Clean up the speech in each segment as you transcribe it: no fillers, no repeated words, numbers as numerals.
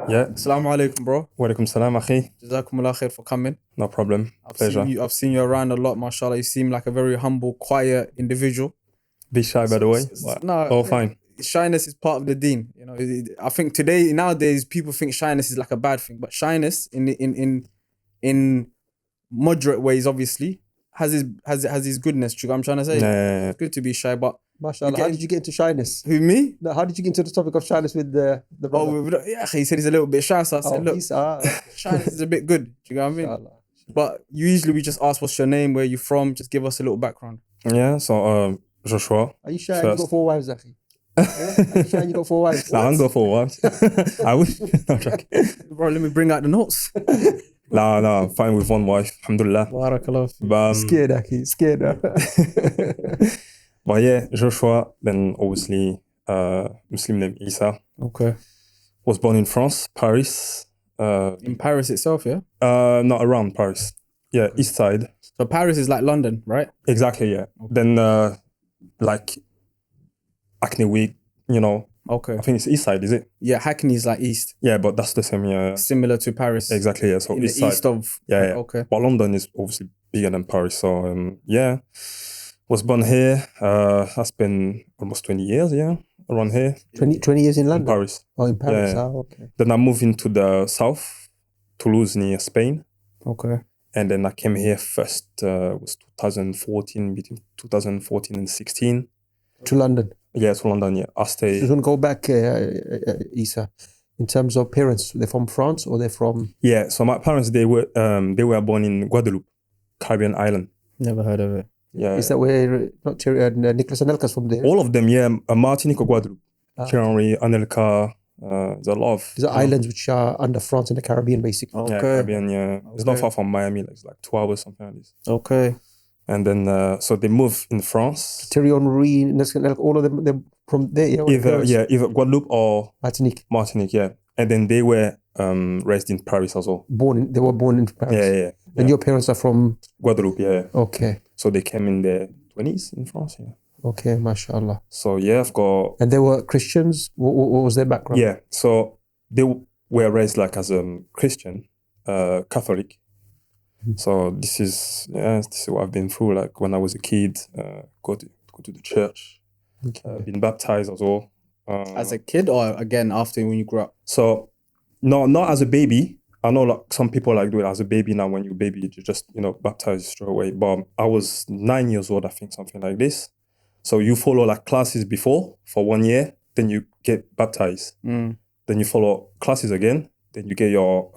Yeah. Assalamu alaikum, bro. Walaikum salam, akhi. Jazakumullah khair for coming. No problem. Pleasure. I've seen you around a lot, mashallah. You seem like a very humble, quiet individual. Be shy, by the way. No, Fine. shyness is part of the deen. You know, I think nowadays, people think shyness is like a bad thing, but shyness in moderate ways, obviously, has his goodness. You know what I'm trying to say? Yeah. It's good to be shy, but MashaAllah, how did you get into shyness? who, me? No, how did you get into the topic of shyness with the brother? Yeah, he said he's a little bit shy, so I said, look, shyness is a bit good. Do you know what I mean? Inshallah. But usually we just ask, what's your name, where you from? Just give us a little background. Yeah, so Joshua. Are you shy and First. you got 4 wives, Akhi? Yeah? Are you shy and you got 4 wives? Nah, I don't go for what? I wish. No, I'm joking. Bro, let me bring out the notes. No, I'm fine with one wife. Alhamdulillah. Barakallah. But, Scared, Akhi. Scared. but yeah, Joshua, then obviously Muslim name Isa. Okay. Was born in France, Paris. In Paris itself, yeah? Not around Paris. Yeah, east side. So Paris is like London, right? Exactly, yeah. Okay. Then like Acne Week, you know. Okay. I think it's east side, is it? Yeah, Hackney is like east. Yeah, but that's the same, yeah. Similar to Paris. Exactly, yeah. So In the east side. east of... Yeah. Okay. But London is obviously bigger than Paris. So yeah, was born here. I spent almost 20 years, yeah, around here 20 years in in London? Paris. Oh, in Paris. Yeah. Okay. Then I moved into the south, Toulouse near Spain. Okay. And then I came here first, was 2014, between 2014 and 16. To London. Yeah, to London, yeah. I stay. Just want to go back, Isa. In terms of parents, they're from France or they're from... Yeah, so my parents, they were born in Guadeloupe, Caribbean island. Never heard of it. Yeah. Is that where Nicholas Anelka's from there? All of them, yeah. Martinique or Guadeloupe. Thierry, Anelka, there's a lot of... These are islands which are under France in the Caribbean, basically. Okay. Yeah, Caribbean, yeah. It's not Okay. far from Miami, like, it's like 2 hours, something like this. Okay. And then, so they moved in France. Thierry Henry, Nicholas Anelka, all of them, they're from there, yeah? Either Guadeloupe or Martinique. Martinique, yeah. And then they were raised in Paris also. They were born in Paris. Yeah. And your parents are from... Guadeloupe, yeah. Okay. So they came in their 20s in France, yeah. Okay, mashallah. So yeah, I've got... And they were Christians? What was their background? Yeah, so they were raised like as a Christian, Catholic. So this is what I've been through. Like when I was a kid, go to the church, Okay. been baptized as well. As a kid or again after when you grew up? So no, not as a baby. I know like some people like do it as a baby now. When you're a baby, you just baptized straight away. But I was 9 years old, I think, something like this. So you follow like classes before for 1 year, then you get baptized. Mm. Then you follow classes again. Then you get your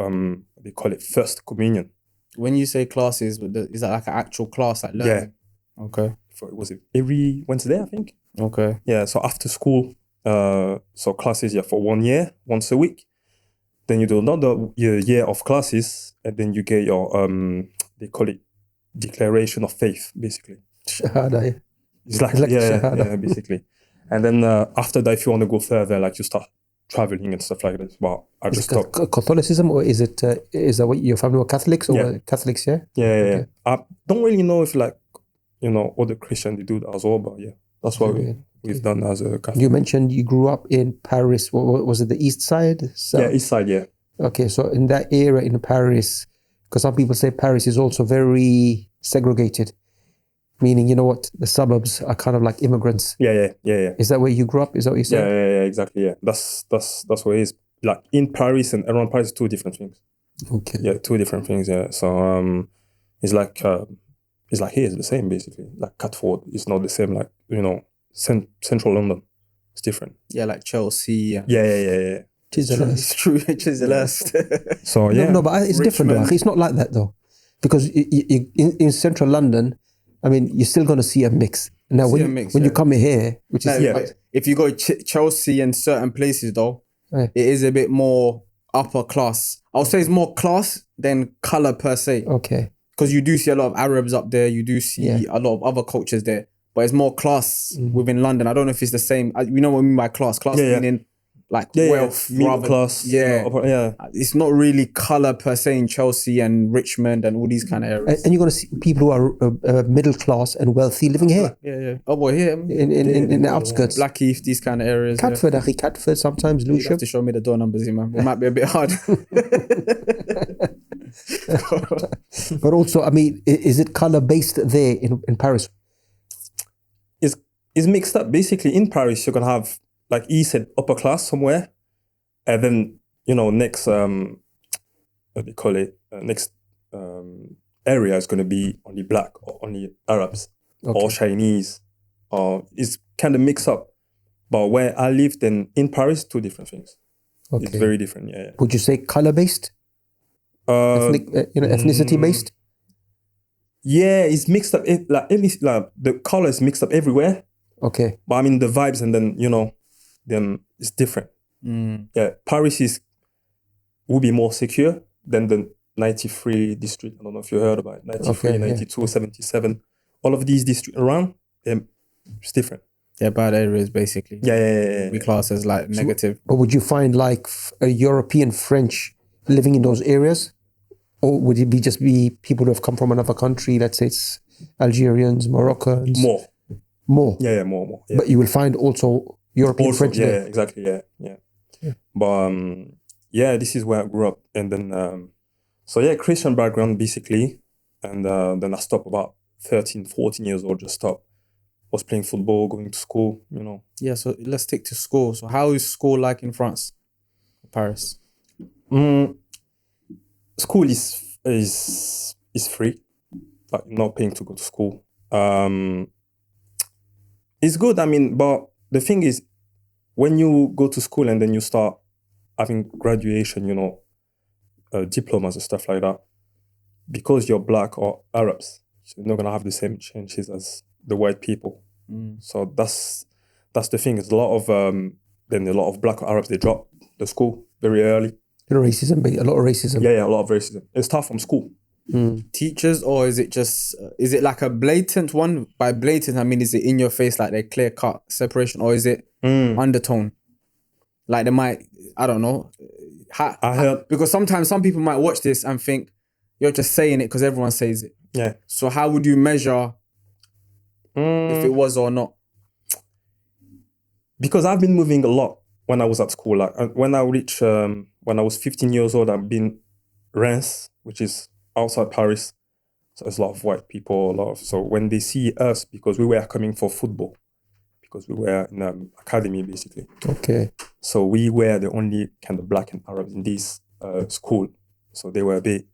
they call it first communion. When you say classes, is that like an actual class, like learning? Yeah. Okay. Was it every Wednesday, I think? Okay. Yeah, so after school, so classes, for 1 year, once a week. Then you do another year of classes, and then you get your, they call it declaration of faith, basically. Shahadah, yeah. It's like shahadah. yeah, basically. And then after that, if you want to go further, like you start traveling and stuff like this. But I Is just it stopped. Catholicism or is that what your family were Catholics or Yeah. Catholics, yeah? Yeah. Okay. I don't really know if like, other Christians, they do that as well, but yeah, that's what we've done as a Catholic. You mentioned you grew up in Paris. What was it, the east side? Yeah, east side, yeah. Okay, so in that era in Paris, because some people say Paris is also very segregated, meaning, the suburbs are kind of like immigrants. Yeah. Is that where you grew up? Is that what you said? Yeah, exactly. Yeah, that's what it is. Like in Paris and around Paris, 2 different things. Okay. Yeah, 2 different things. Yeah, so it's like here it's the same basically. Like Catford, it's not the same. Like central London, it's different. Yeah, like Chelsea. Yeah. It's true. Chiselhurst. So yeah, No, but it's different though. It's not like that though, because in central London, I mean, you're still going to see a mix. Now, when you come here, which is... But if you go Chelsea and certain places, though, Yeah. it is a bit more upper class. I'll say it's more class than colour per se. Okay. Because you do see a lot of Arabs up there. You do see a lot of other cultures there. But it's more class within London. I don't know if it's the same. You know what I mean by class? Class meaning like Yeah, wealth, middle rather. class. you Yeah, know, yeah. it's not really color per se in Chelsea and Richmond and all these kind of areas. And you're going to see people who are middle class and wealthy living here Yeah. Oh boy, here in the outskirts. Blackheath, these kind of areas. Yeah. Catford, Akhi, Catford, sometimes You have Lewisham. to show me the door numbers, here, man. It might be a bit hard. But also, I mean, is it color based there in Paris? It's mixed up. Basically, in Paris, you're gonna have, like he said, upper class somewhere, and then next what do you call it? Next area is gonna be only black or only Arabs or Chinese, or it's kind of mixed up. But where I lived in Paris, two different things. Okay. It's very different. Yeah. Would you say color based? Ethnicity based? Yeah, it's mixed up. The color is mixed up everywhere. Okay. But I mean the vibes, and then then it's different. Yeah, Paris will be more secure than the 93 district. I don't know if you heard about it. 93, 92, 77. All of these districts around, it's different. They're bad areas, basically. Yeah. We class as like negative. But would you find like a European French living in those areas? Or would it just be people who have come from another country? Let's say it's Algerians, Moroccans. More. Yeah, more. Yeah. But you will find also European French yeah, there. exactly. Yeah. But this is where I grew up, and then Christian background basically, and then I stopped about 13, 14 years old. Just stopped. Was playing football, going to school. Yeah. So let's stick to school. So how is school like in France, Paris? School is free. Like you're not paying to go to school. It's good. I mean, but the thing is, when you go to school and then you start having graduation, diplomas and stuff like that, because you're black or Arabs, so you're not gonna have the same chances as the white people. So that's the thing. Is a lot of black or Arabs, they drop the school very early. A lot of racism. Yeah, a lot of racism. It starts from school. Teachers, or is it like a blatant one? By blatant, I mean, is it in your face, like they clear cut separation, or is it undertone? Like they might, I don't know. I heard, because sometimes some people might watch this and think you're just saying it because everyone says it. Yeah. So how would you measure if it was or not? Because I've been moving a lot when I was at school. Like when I was 15 years old, I've been Reims, which is outside Paris. So there's a lot of white people, so when they see us, because we were coming for football, because we were in an academy basically. Okay. So we were the only kind of black and Arabs in this school. So they were a bit,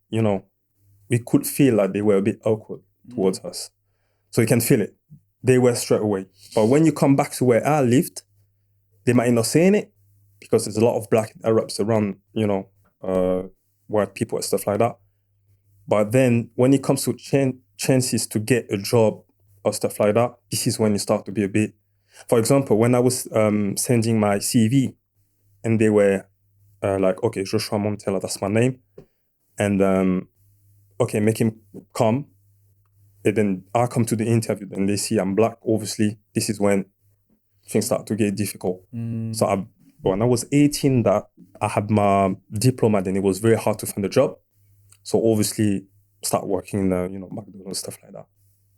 we could feel like they were a bit awkward towards us. So you can feel it. They were straight away. But when you come back to where I lived, they might not saying it because there's a lot of black Arabs around, white people and stuff like that. But then when it comes to chances to get a job or stuff like that, this is when you start to be a bit. For example, when I was sending my CV, and they were like, okay, Joshua Montella, that's my name, and okay, make him come. And then I come to the interview, and they see I'm black. Obviously, this is when things start to get difficult. So when I was 18, that I had my diploma, then it was very hard to find a job. So obviously, start working in McDonald's, stuff like that.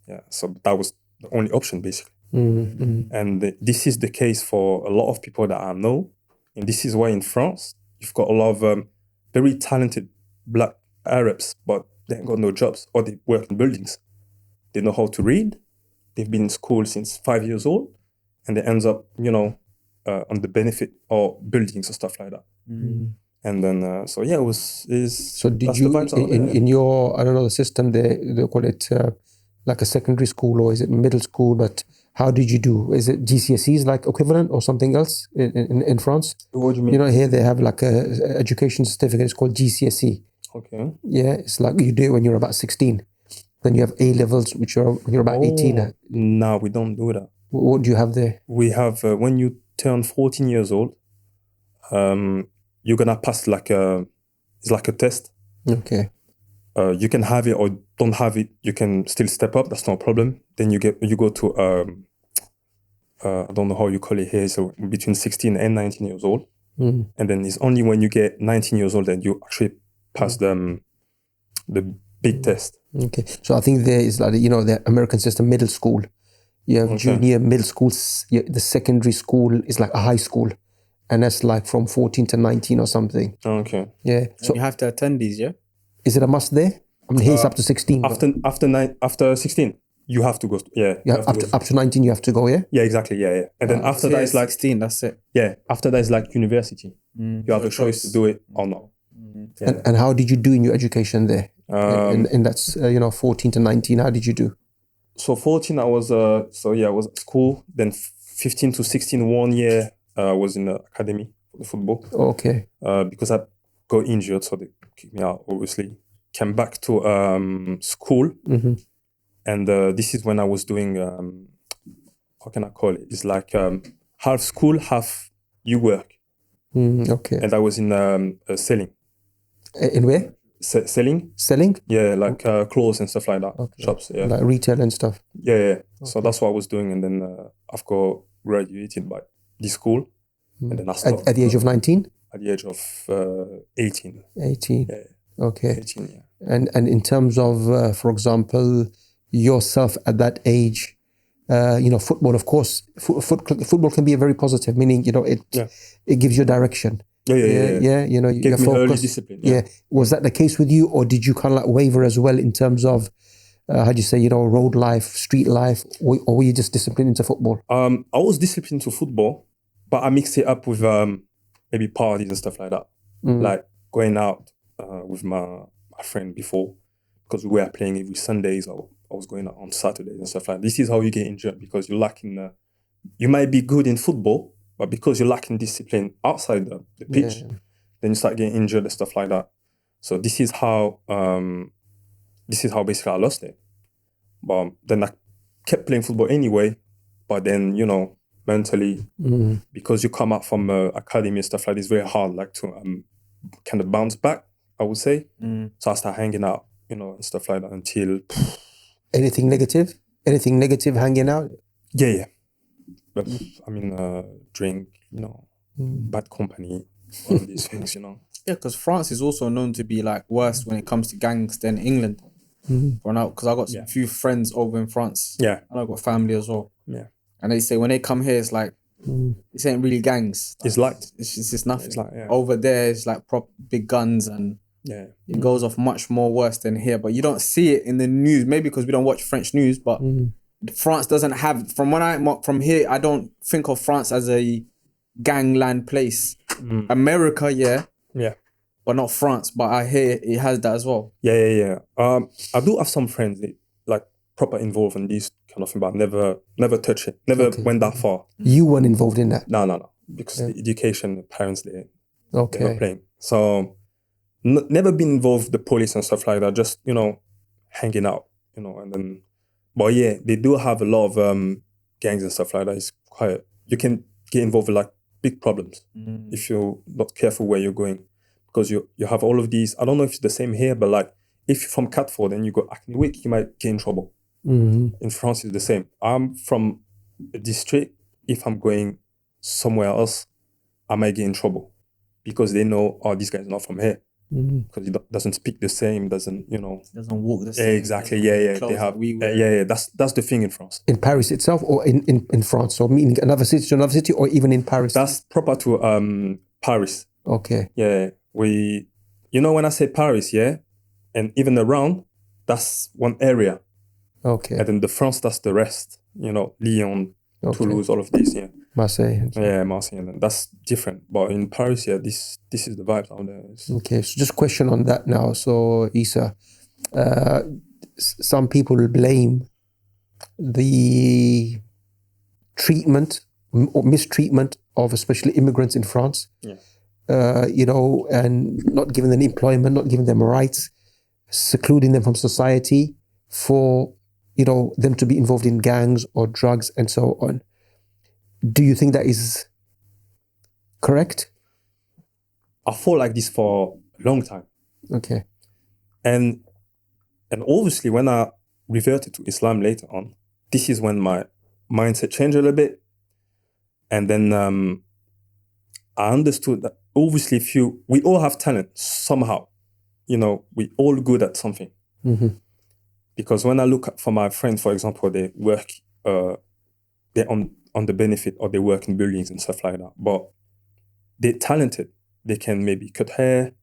Yeah, so that was the only option basically. And this is the case for a lot of people that I know. And this is why in France, you've got a lot of very talented black Arabs, but they ain't got no jobs, or they work in buildings. They know how to read. They've been in school since 5 years old, and they ends up, on the benefit of buildings and stuff like that. And then, it was. So did you, in your, I don't know, the system, they call it like a secondary school, or is it middle school, but how did you do? Is it GCSEs like equivalent or something else in France? What do you mean? Here they have like a education certificate, it's called GCSE. Okay. Yeah, it's like you do it when you're about 16. Then you have A levels, which are when you're about 18. No, we don't do that. What do you have there? We have, when you turn 14 years old, you're gonna pass it's like a test. Okay. You can have it or don't have it. You can still step up. That's no problem. Then you go to I don't know how you call it here. So between 16 and 19 years old, And then it's only when you get 19 years old that you actually pass the big test. Okay. So I think there is like, the American system, middle school. You have junior, middle school, the secondary school is like a high school. And that's like from 14 to 19 or something. Okay. Yeah. So And you have to attend these, yeah? is it a must there? I mean, here it's up to 16. After 16, you have to go. Yeah, up to 19, you have to go, yeah? Yeah, exactly. Yeah. And then after that, it's like 16, that's it. Yeah, after that is like university. You have a choice to do it or not. Yeah. And how did you do in your education there? And that's 14 to 19. How did you do? So 14, I was I was at school. Then 15 to 16, 1 year, I was in the academy for the football. Okay. Because I got injured, so they kicked me out. Obviously, came back to school, and this is when I was doing how can I call it? It's like half school, half you work. Okay. And I was in selling. In where? Selling? Selling? Yeah, like clothes and stuff like that. Okay. Shops, yeah. Like retail and stuff. Yeah. Okay. So that's what I was doing. And then I've got graduated by this school. And then I stopped. At the age of 19? At the age of 18. 18. Yeah. Okay. 18, yeah. And in terms of, for example, yourself at that age, football, of course, football can be a very positive, meaning, it gives you direction. Yeah. You gave me early discipline. Yeah. Was that the case with you, or did you kind of like waver as well in terms of, how do you say, road life, street life, or were you just disciplined into football? I was disciplined to football, but I mixed it up with maybe parties and stuff like that. Like going out with my friend before, because we were playing every Sundays, or I was going out on Saturdays and stuff like that. This is how you get injured, because you're lacking you might be good in football, but because you're lacking discipline outside the pitch, then you start getting injured and stuff like that. So this is how basically I lost it. But then I kept playing football anyway. But then, mentally, because you come out from academy and stuff like this, it's very hard like to kind of bounce back, I would say. So I started hanging out, and stuff like that until... Anything negative? Anything negative hanging out? Yeah. But drink, bad company, all of these things, Yeah, because France is also known to be like worse when it comes to gangs than England. For now, because I got a few friends over in France. Yeah. And I got family as well. Yeah. And they say when they come here, it's like, this ain't really gangs. It's like... It's just nothing. It's like, over there, it's like prop big guns, and it goes off much more worse than here. But you don't see it in the news, maybe because we don't watch French news, but France doesn't have... From here, I don't think of France as a gangland place. America, yeah. But not France, but I hear it has that as well. Yeah. I do have some friends that like proper involved in this kind of thing, but never touch it. Never went that far. You weren't involved in that? No. Because the education, the parents, they're not playing. So never been involved with the police and stuff like that. Just, hanging out, and then... But yeah, they do have a lot of gangs and stuff like that. It's quite... You can get involved with like big problems if you're not careful where you're going. Because you have all of these... I don't know if it's the same here, but like if you're from Catford and you go Acne Week, you might get in trouble. In France, it's the same. I'm from a district. If I'm going somewhere else, I might get in trouble because they know, this guy's not from here. Because he doesn't speak the same, doesn't walk the same. Exactly, yeah. They have, that's the thing in France. In Paris itself, or in France, or meaning another city to another city, or even in Paris? That's proper to Paris. Okay. Yeah, when I say Paris, and even around, that's one area. Okay. And then the France, that's the rest. Lyon, Toulouse, all of this, Marseille. Yeah, Marseille, and that's different. But in Paris, this is the vibes out there. Okay, so just a question on that now. So, Issa, some people blame the treatment or mistreatment of especially immigrants in France. And not giving them employment, not giving them rights, secluding them from society for, them to be involved in gangs or drugs and so on. Do you think that is correct? I felt like this for a long time. Okay. And obviously when I reverted to Islam later on, this is when my mindset changed a little bit. And then I understood that obviously we all have talent somehow. We all good at something. Mm-hmm. Because when I look at, for my friends, for example, they work, they're on the benefit, or they work in buildings and stuff like that. But they're talented. They can maybe cut hair.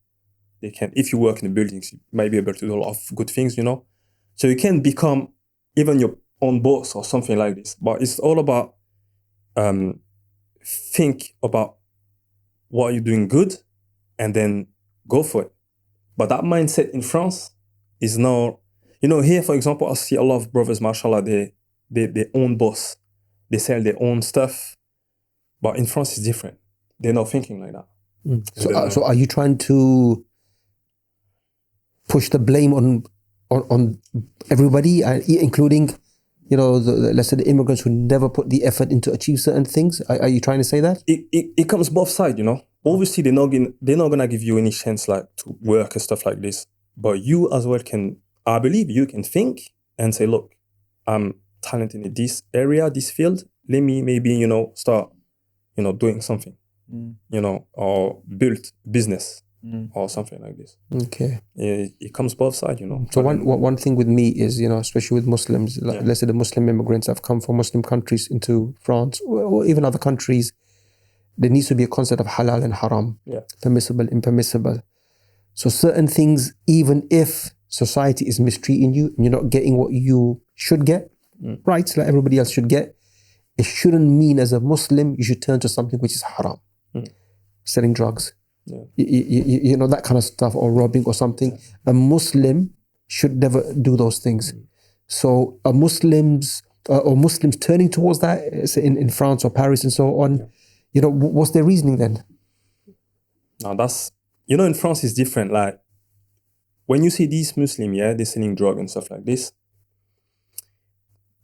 They can, if you work in the buildings, you might be able to do a lot of good things, So you can become even your own boss or something like this. But it's all about think about what you're doing good and then go for it. But that mindset in France is not, here, for example, I see a lot of brothers, mashallah, they own boss. They sell their own stuff. But in France, it's different. They're not thinking like that. So are you trying to push the blame on everybody, including, let's say the immigrants who never put the effort into achieve certain things? Are you trying to say that? It comes both sides, Obviously, they're not gonna give you any chance like to work and stuff like this. But you as well I believe you can think and say, look, I'm talented in this area, this field. Let me maybe, start, doing something, or build business or something like this. Okay. It comes both sides, So one thing with me is, especially with Muslims, let's say the Muslim immigrants have come from Muslim countries into France or even other countries, there needs to be a concept of halal and haram, permissible, impermissible. So certain things, even if society is mistreating you and you're not getting what you should get, rights like everybody else should get, it shouldn't mean as a Muslim you should turn to something which is haram. Selling drugs, that kind of stuff, or robbing or something. A Muslim should never do those things. So Muslims turning towards that, say in France or Paris and so on, what's their reasoning then? Now that's, in France it's different. Like when you see these Muslims, they're selling drugs and stuff like this,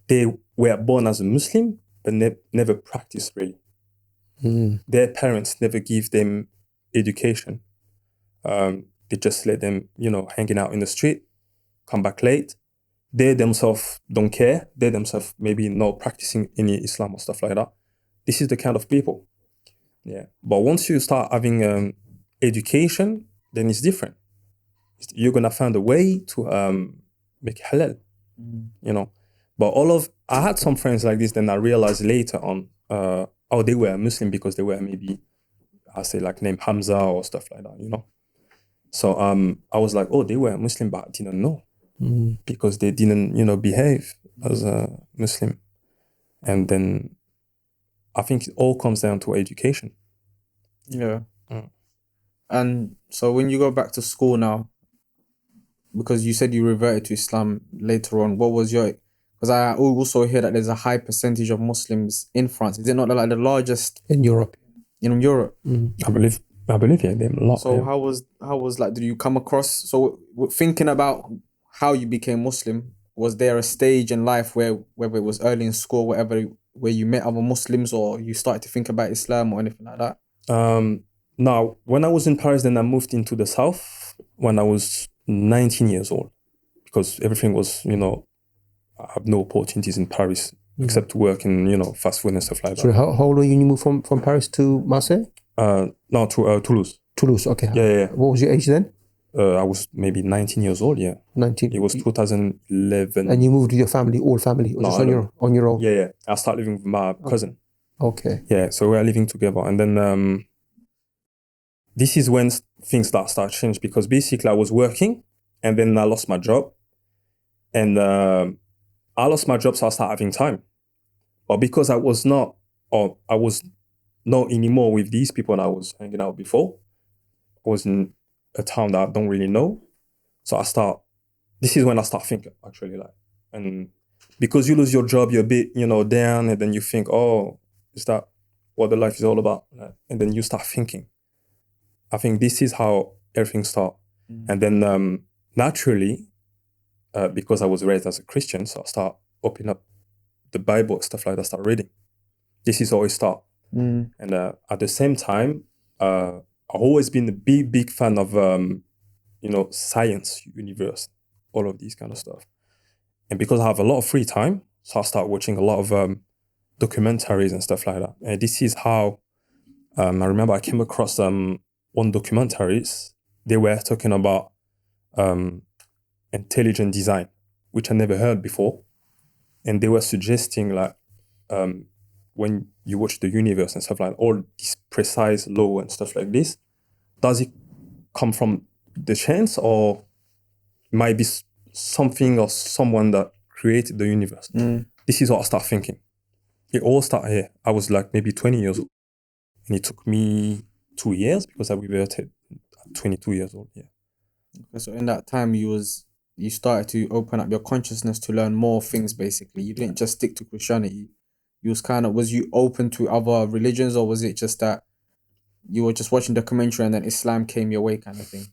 they were born as a Muslim, but never practiced really. Their parents never give them education. They just let them, hanging out in the street, come back late. They themselves don't care. They themselves maybe not practicing any Islam or stuff like that. This is the kind of people. Yeah. But once you start having education, then it's different. You're going to find a way to make halal, But I had some friends like this, then I realized later on, they were Muslim because they were maybe, I say like named Hamza or stuff like that, So I was like, they were Muslim, but I didn't know because they didn't, behave as a Muslim. And then I think it all comes down to education. Yeah. And so when you go back to school now, because you said you reverted to Islam later on, what was your... Because I also hear that there's a high percentage of Muslims in France. Is it not like the largest... In Europe. In Europe? I believe, they're a lot. So how was like, did you come across... So thinking about how you became Muslim, was there a stage in life where, whether it was early in school, whatever, where you met other Muslims or you started to think about Islam or anything like that? Now, when I was in Paris, then I moved into the south when I was 19 years old, because everything was, I have no opportunities in Paris except to work in, fast food and stuff like that. So how old were you when you moved from Paris to Marseille? No, to Toulouse. Toulouse, okay. Yeah. What was your age then? I was maybe 19 years old, 19. It was 2011. And you moved with your family, all family, or just on your own? Yeah. I started living with my cousin. Okay. Yeah, so we are living together. And then this is when things start to change, because basically I was working and then I lost my job. And I lost my job, so I started having time. But because I was not anymore with these people that I was hanging out before, I was in a town that I don't really know. So this is when I start thinking, actually, like, and because you lose your job, you're a bit, down, and then you think, is that what the life is all about? And then you start thinking. I think this is how everything starts. And then naturally, because I was raised as a Christian, so I start opening up the Bible, stuff like that, start reading. This is how it starts. And at the same time, I've always been a big fan of, science, universe, all of these kind of stuff. And because I have a lot of free time, so I start watching a lot of documentaries and stuff like that. And this is how I remember I came across one documentaries. They were talking about intelligent design, which I never heard before. And they were suggesting like when you watch the universe and stuff like all this precise law and stuff like this, does it come from the chance or might be something or someone that created the universe? This is what I start thinking. It all started here. I was like maybe 20 years old. And it took me 2 years because I reverted at 22 years old. Yeah. Okay, so in that time, you started to open up your consciousness to learn more things. Basically, you didn't just stick to Christianity. You was you open to other religions, or was it just that you were just watching documentary and then Islam came your way, kind of thing?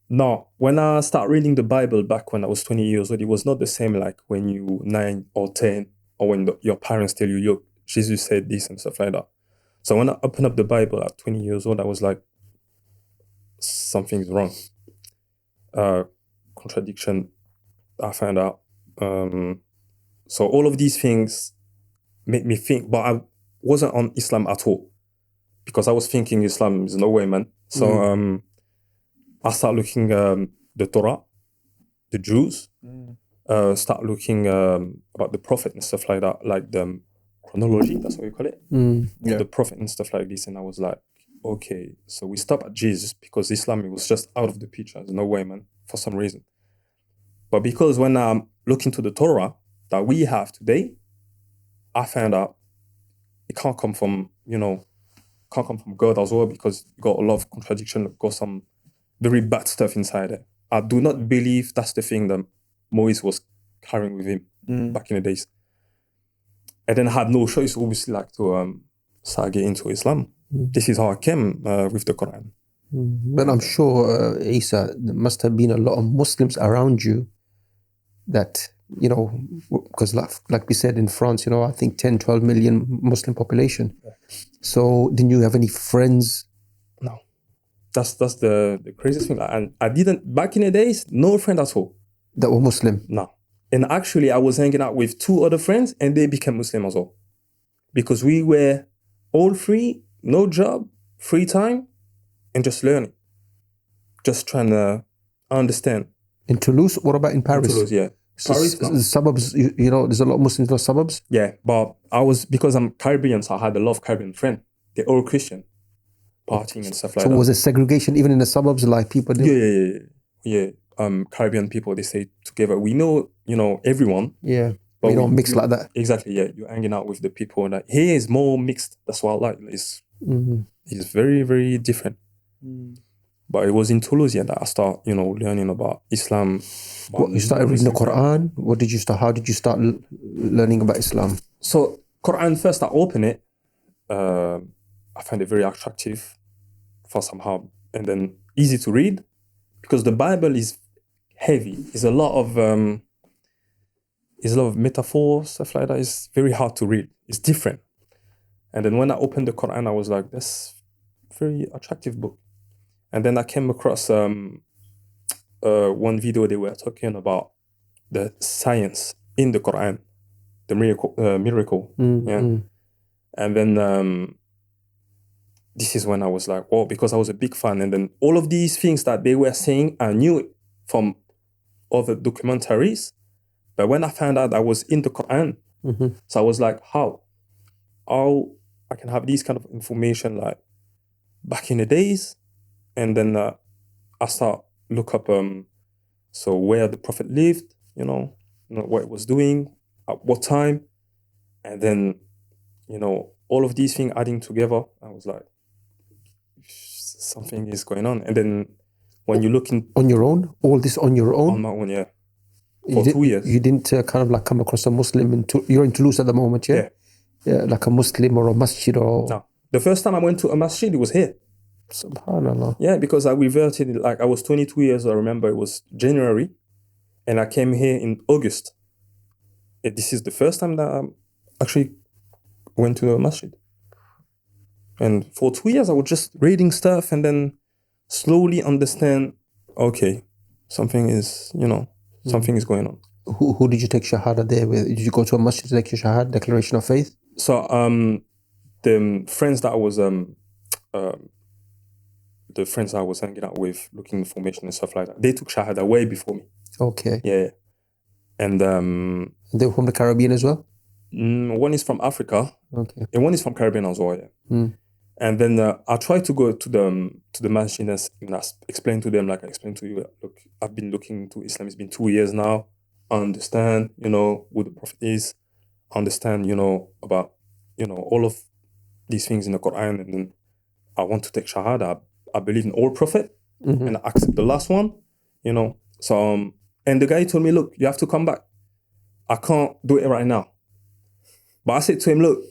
No, when I started reading the Bible back when I was 20 years old, it was not the same like when you 9 or 10 or when your parents tell you, yo, Jesus said this and stuff like that. So when I opened up the Bible at 20 years old, I was like, something's wrong. Contradiction, I found out. So all of these things made me think, but I wasn't on Islam at all because I was thinking Islam is no way, man. So I started looking the Torah, the Jews, start looking about the Prophet and stuff like that, like the chronology, that's what you call it, Yeah. the Prophet and stuff like this. And I was like, okay, so we stop at Jesus because Islam was just out of the picture. There's no way, man, for some reason. But because when I'm looking to the Torah that we have today, I found out it can't come from, can't come from God as well because you got a lot of contradiction, got some very bad stuff inside it. I do not believe that's the thing that Moses was carrying with him back in the days. And then I had no choice, obviously, like to start getting into Islam. This is how I came with the Quran. But I'm sure, Isa, there must have been a lot of Muslims around you that, because like we said in France, I think 10, 12 million Muslim population. Yeah. So didn't you have any friends? No. That's the craziest thing. And I didn't, back in the days, no friend at all. That were Muslim? No. And actually, I was hanging out with 2 other friends and they became Muslim as well. Because we were all free, no job, free time, and just learning. Just trying to understand. In Toulouse? What about in Paris? In Toulouse, yeah. Paris, no. The suburbs, there's a lot of Muslims in those suburbs? Yeah, but because I'm Caribbean, so I had a lot of Caribbean friends. They're all Christian, partying and stuff like that. So was there segregation even in the suburbs, like people did? Yeah. Caribbean people, they stay together. We know, everyone. Yeah, but we don't mix like that. Exactly, yeah. You're hanging out with the people. That here is more mixed. That's what I like. It's very, very different. But it was in Toulouse, that I started, learning about Islam. You started reading the Quran? How did you start learning about Islam? So, Quran, first I opened it. I find it very attractive for somehow. And then easy to read. Because the Bible is heavy. It's a lot of metaphors, stuff like that. It's very hard to read. It's different. And then when I opened the Quran, I was like, that's a very attractive book. And then I came across one video they were talking about the science in the Quran, the miracle. And then this is when I was like, oh, because I was a big fan. And then all of these things that they were saying, I knew it from other documentaries. But when I found out I was in the Quran, so I was like, how I can have these kind of information like back in the days. And then I start look up so where the Prophet lived, what he was doing, at what time. And then, all of these things adding together, I was like, something is going on. And then when you look in... On your own? All this on your own? On my own, yeah. For 2 years. You didn't kind of like come across a Muslim you're in Toulouse at the moment, yeah? Yeah, like a Muslim or a masjid or... No. The first time I went to a masjid, it was here. Subhanallah. Yeah, because I reverted, like I was 22 years, I remember it was January, and I came here in August. And this is the first time that I actually went to a masjid. And for 2 years, I was just reading stuff and then slowly understand, okay, something is, something is going on. Who did you take shahadah there with? Did you go to a masjid to take your shahadah, declaration of faith? So the friends that I was the friends I was hanging out with, looking information and stuff like that, they took shahadah way before me. Okay. Yeah. And They were from the Caribbean as well? one is from Africa, Okay. and one is from Caribbean as well. Yeah. And then I tried to go to the masjid and I explain to them, like I explained to you, look, I've been looking into Islam. It's been 2 years now. I understand, who the Prophet is. I understand, about, all of these things in the Quran. And then I want to take Shahada. I believe in all Prophet and I accept the last one, So, and the guy told me, look, you have to come back. I can't do it right now. But I said to him, look,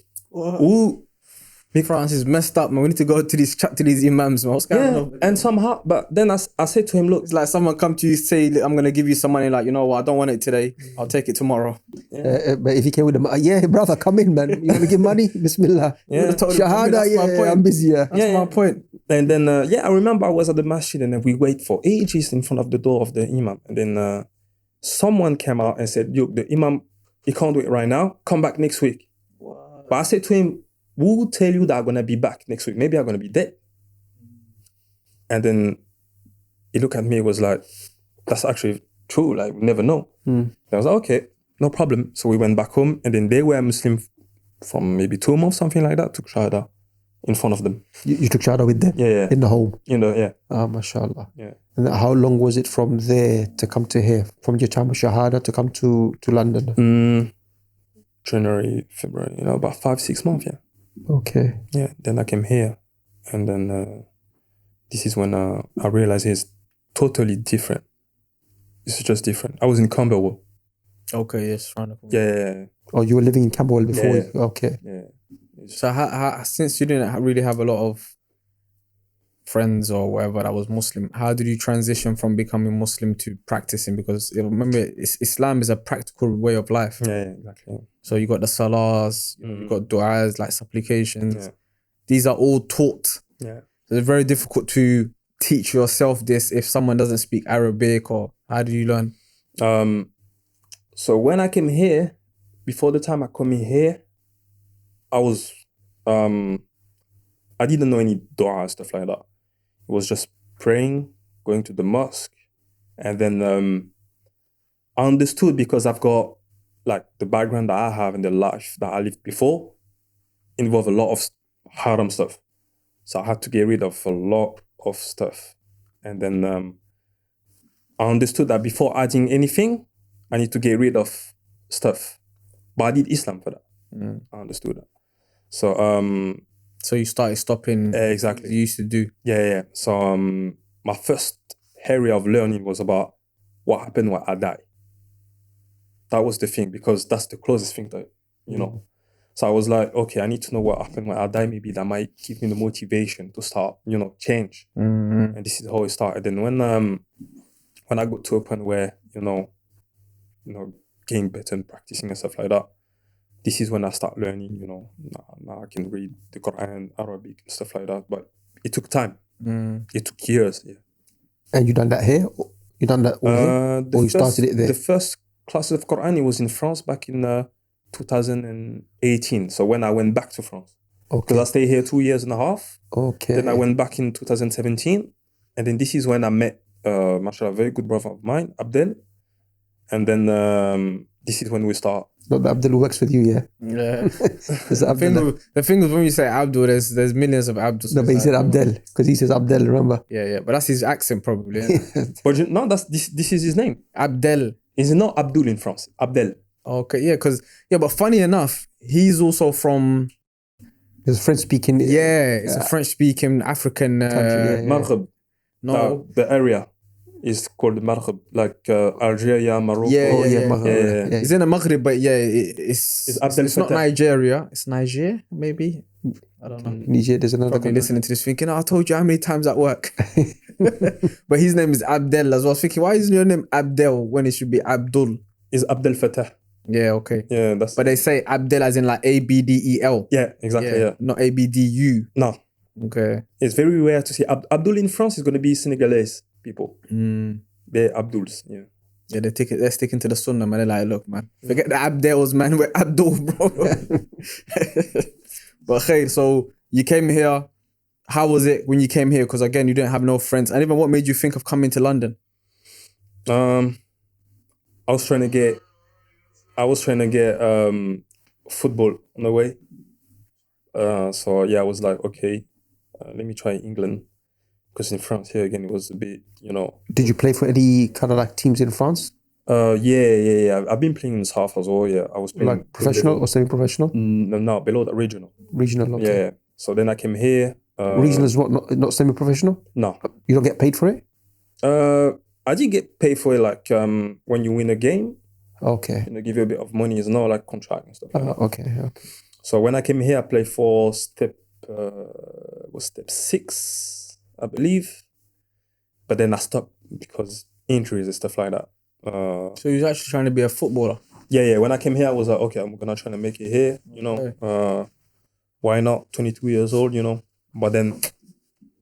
France is messed up, man. We need to go to these imams, man. What's going on? And somehow, but then I said to him, look, it's like someone come to you, say, I'm going to give you some money, like, you know what, I don't want it today. I'll take it tomorrow. But if he came with the brother, come in, man. You want to give money? Bismillah. Shahada, I'm busy. That's my point. And then, I remember I was at the masjid and then we wait for ages in front of the door of the imam. And then someone came out and said, look, the imam, he can't do it right now. Come back next week. Wow. But I said to him, who will tell you that I'm going to be back next week? Maybe I'm going to be dead. And then he looked at me, was like, that's actually true. Like, we never know. And I was like, okay, no problem. So we went back home and then they were Muslim from maybe 2 months, something like that, took Shahada in front of them. You took Shahada with them? Yeah. In the home? Yeah. Mashallah. Yeah. And how long was it from there to come to here? From your time of Shahada to come to London? January, February, about 5-6 months, yeah. Okay. Yeah, then I came here, and then this is when I realized it's totally different. It's just different. I was in Camberwell. Okay, yes, right. Yeah. Oh, you were living in Camberwell before? Yeah. Okay. Yeah. So how, since you didn't really have a lot of friends or whatever that was Muslim, how did you transition from becoming Muslim to practicing? Because remember, Islam is a practical way of life. Yeah, exactly. So you got the salahs, you got du'as, like supplications. Yeah. These are all taught. Yeah. So it's very difficult to teach yourself this if someone doesn't speak Arabic, or how do you learn? So when I came here, before the time I come in here, I was, I didn't know any dua and stuff like that. It was just praying, going to the mosque, and then I understood, because I've got like the background that I have and the life that I lived before involved a lot of haram stuff. So I had to get rid of a lot of stuff. And then I understood that before adding anything, I need to get rid of stuff. But I did Islam for that. I understood that. So you started stopping exactly. You used to do. Yeah. So my first area of learning was about what happened when I died. That was the thing, because that's the closest thing to it, So I was like, okay, I need to know what happened when I die. Maybe that might give me the motivation to start, change. And this is how it started. And when I got to a point where, getting better and practicing and stuff like that, this is when I start learning, now I can read the Quran, Arabic and stuff like that. But it took time. It took years, yeah. And you done that here? You done that all here? Or you started it there? The first class of Quran, it was in France back in 2018. So when I went back to France. Okay. Because I stayed here 2.5 years. Okay. Then I went back in 2017. And then this is when I met, mashallah, a very good brother of mine, Abdel. And then this is when we start. Not that Abdul works with you, yeah? Yeah. The thing is, when you say Abdul, there's millions of Abduls. No, but he said Abdel, because he says Abdel, remember? Yeah. But that's his accent, probably. Yeah? But no, this is his name. Abdel. Is it not Abdul in France? Abdel. Okay, yeah, but funny enough, he's also from... He's French-speaking... Yeah, it's a French-speaking African... country, Maghreb. No. The area is called Maghreb, like Algeria, Morocco. Yeah. It's in the Maghreb, but it's not Nigeria. It's Niger, maybe? I don't know. Niger, there's another Probably listening to this thinking, I told you how many times at work. But his name is Abdel as well. I was thinking, why is your name Abdel when it should be Abdul? It's Abdel Fattah. Yeah, okay. Yeah, but they say Abdel as in like Abdel. Yeah, exactly, yeah. Not Abdu. No. Okay. It's very rare to see. Abdul in France is going to be Senegalese people. They're Abduls, yeah. Yeah, they're sticking to the sunnah, man. They're like, look, man, forget the Abdels, man. We're Abdul, bro. But hey, so you came here, how was it when you came here? Because again, you didn't have no friends. And even what made you think of coming to London? I was trying to get football on the way. So yeah, I was like, okay, let me try England, because in France here again it was a bit, Did you play for any kind of like teams in France? Yeah. I've been playing in the South as well. Yeah, I was playing Like professional or semi-professional? No, below that, regional. Regional, okay. Yeah. So then I came here. Regional is what? Not semi-professional? No. You don't get paid for it? I did get paid for it, like when you win a game, Okay. give you a bit of money. It's not like contract and stuff like that. Okay. So when I came here, I played for step 6, I believe. But then I stopped because injuries and stuff like that. So you was actually trying to be a footballer? Yeah. When I came here, I was like, okay, I'm gonna try to make it here. Okay. Why not? 22 years old, But then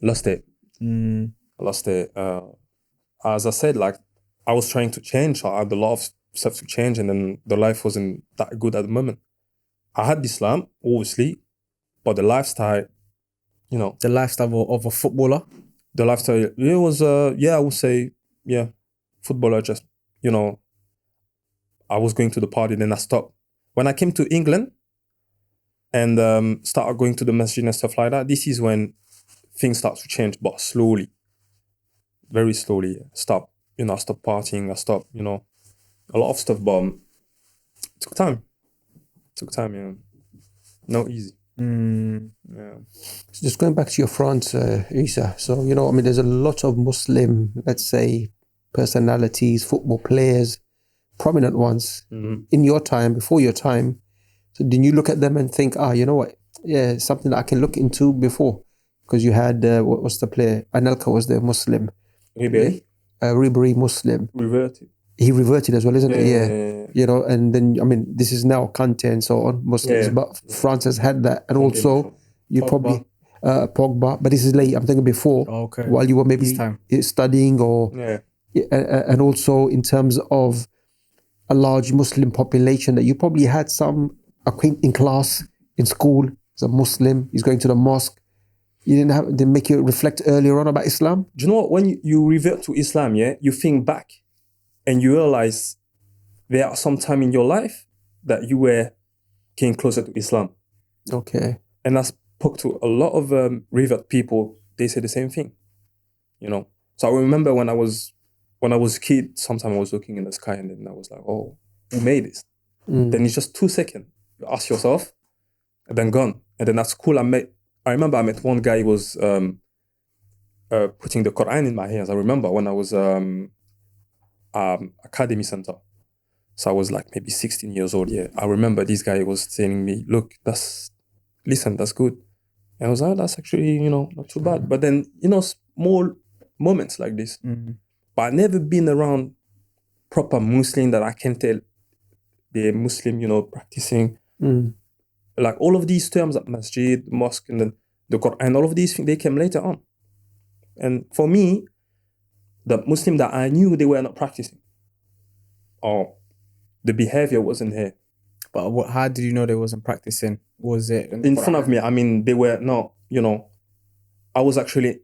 lost it. Mm. I lost it. As I said, like I was trying to change. I had a lot of stuff to change, and then the life wasn't that good at the moment. I had Islam, obviously, but the lifestyle, The lifestyle of a footballer? the lifestyle, it was, I would say, yeah, footballer. Just, I was going to the party, then I stopped. When I came to England and started going to the masjid and stuff like that, this is when things start to change, but slowly, very slowly. I stopped partying. I stopped, a lot of stuff, but it took time. Yeah. Not easy. Yeah. So just going back to your France, Isa. So, there's a lot of Muslim, let's say, personalities, football players, prominent ones in your time, before your time. So did you look at them and think, you know what? Yeah, something that I can look into before? Because you had, what was the player? Anelka was the Muslim. Ribéry? Ribéry Muslim. Reverted. He reverted as well, isn't it? Yeah. And then, this is now Kante and so on, Muslims. Yeah. But France has had that. And also, you Pogba. probably, Pogba, but this is late. I'm thinking before, Okay. while you were maybe studying or, and also in terms of a large Muslim population, that you probably had some acquaintance in class, in school, as a Muslim, he's going to the mosque. You didn't make you reflect earlier on about Islam? Do you know what? When you revert to Islam, you think back and you realize there are some time in your life that you were getting closer to Islam. Okay. And I spoke to a lot of revert people. They say the same thing, So I remember when I was a kid, sometimes I was looking in the sky and then I was like, oh, who made this? Then it's just 2 seconds. You ask yourself, and then gone. And then at school, I remember I met one guy who was putting the Quran in my hands. I remember when I was academy center. So I was like maybe 16 years old. Yeah, I remember this guy was telling me, look, that's good. And I was like, oh, that's actually, not too bad. But then, small moments like this. But I've never been around proper Muslim that I can tell they're Muslim, practicing. Like all of these terms at masjid, mosque, and then the Quran, all of these things, they came later on. And for me, the Muslim that I knew, they were not practicing. Or the behavior wasn't here. But how did you know they wasn't practicing? Was it in front of me? I mean, they were not, I was actually,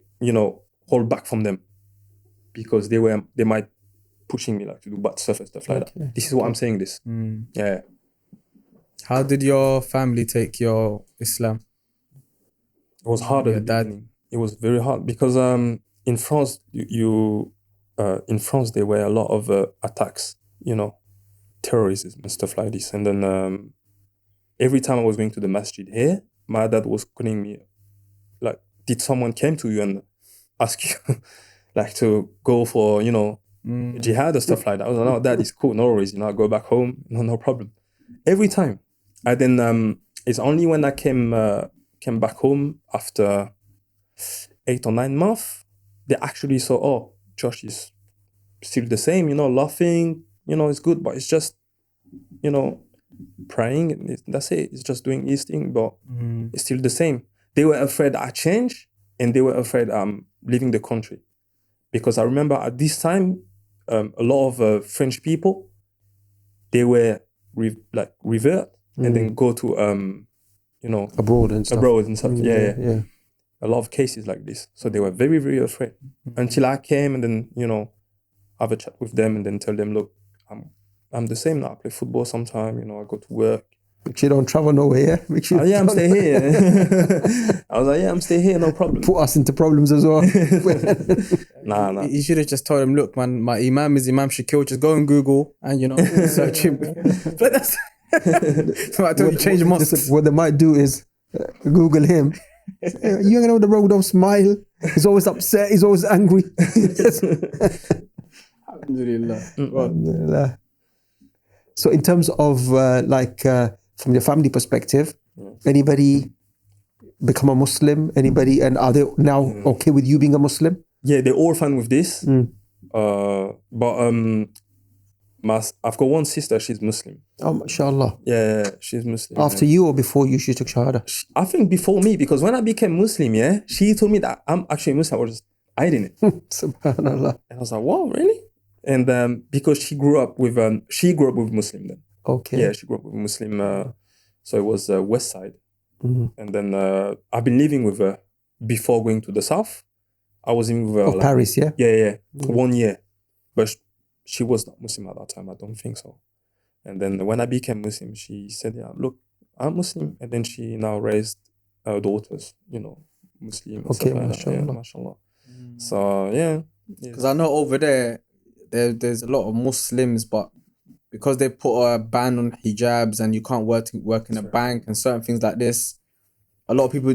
hold back from them because they might pushing me like to do bad stuff and stuff like that. This is what I'm saying this. Yeah. How did your family take your Islam? It was hard at the beginning. It was very hard because in France, in France there were a lot of attacks, terrorism and stuff like this. And then every time I was going to the masjid here, my dad was calling me, like, did someone came to you and ask you like to go for, jihad or stuff like that? I was like, no, Dad, it's cool, no worries, I go back home, no problem. Every time. And then it's only when I came back home after 8 or 9 months, they actually saw, oh, Josh is still the same, laughing, it's good, but it's just, praying, that's it. It's just doing his thing, but it's still the same. They were afraid I changed, and they were afraid I'm leaving the country. Because I remember at this time, a lot of French people, they were revert and then go to, abroad and stuff. Yeah. a lot of cases like this. So they were very, very afraid until I came and then, have a chat with them and then tell them, look, I'm the same now. I play football sometime, I go to work. Make sure you don't travel nowhere, yeah? Make sure I'm staying here. I was like, I'm staying here, no problem. put us into problems as well. Nah. You should have just told him, look, man, my imam is Imam Shakil. Just go on Google and, search him. But that's... So I told you, change mosques. What they might do is Google him. You ain't know the road, don't smile. He's always upset. He's always angry. Alhamdulillah. Alhamdulillah. So in terms of from your family perspective, anybody become a Muslim? Anybody, and are they now okay with you being a Muslim? Yeah, they're all fine with this. But I've got one sister, she's Muslim. Oh, mashallah. Yeah, she's Muslim. After you or before you, she took shahadah? I think before me, because when I became Muslim, she told me that I'm actually Muslim. I was just hiding it. Subhanallah. And I was like, wow, really? And because she grew up with Muslim then. Okay. Yeah, she grew up with Muslim. So it was West Side. And then I've been living with her before going to the South. I was in with her. Paris, yeah? Yeah. 1 year. But she was not Muslim at that time. I don't think so. And then when I became Muslim, she said, yeah, look, I'm Muslim. And then she now raised her daughters, Muslim. Okay, mashallah. Yeah, mashallah. So, yeah. Because I know over there's a lot of Muslims, but because they put a ban on hijabs and you can't work in a bank and certain things like this, a lot of people,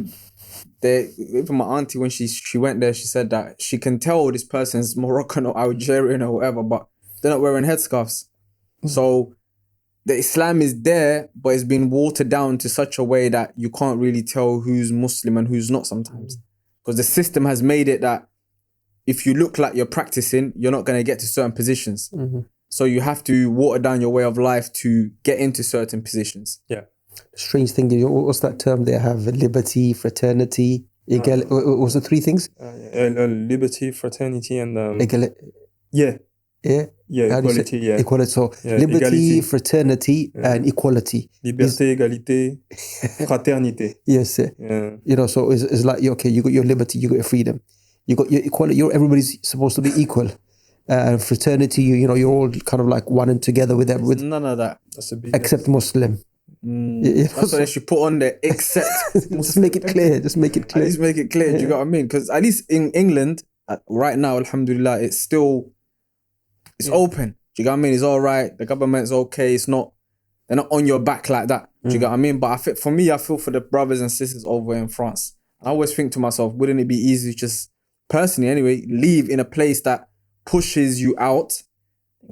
even my auntie, when she went there, she said that she can tell this person's Moroccan or Algerian or whatever, but they're not wearing headscarves. So the Islam is there, but it's been watered down to such a way that you can't really tell who's Muslim and who's not sometimes. Because the system has made it that if you look like you're practicing, you're not going to get to certain positions. So you have to water down your way of life to get into certain positions. Yeah. Strange thing, what's that term they have? Liberty, fraternity, what was the three things? Liberty, fraternity, and... Yeah, equality, yeah. Equality, so liberty, equality. Fraternity, and equality. Liberté, égalité, fraternité. Yes, yeah. So it's like, okay, you got your liberty, you got your freedom. You got your equality, everybody's supposed to be equal. Fraternity, you're all kind of like one and together with them. With none of that. That's a big except Muslim. That's what they should put on there, except Just make it clear. Just make it clear. At least make it clear, do you know what I mean? Because at least in England, right now, alhamdulillah, it's open. Do you know what I mean? It's all right. The government's okay. They're not on your back like that. Do you know what I mean? But I feel for the brothers and sisters over in France. I always think to myself, wouldn't it be easy to just, personally anyway, live in a place that pushes you out,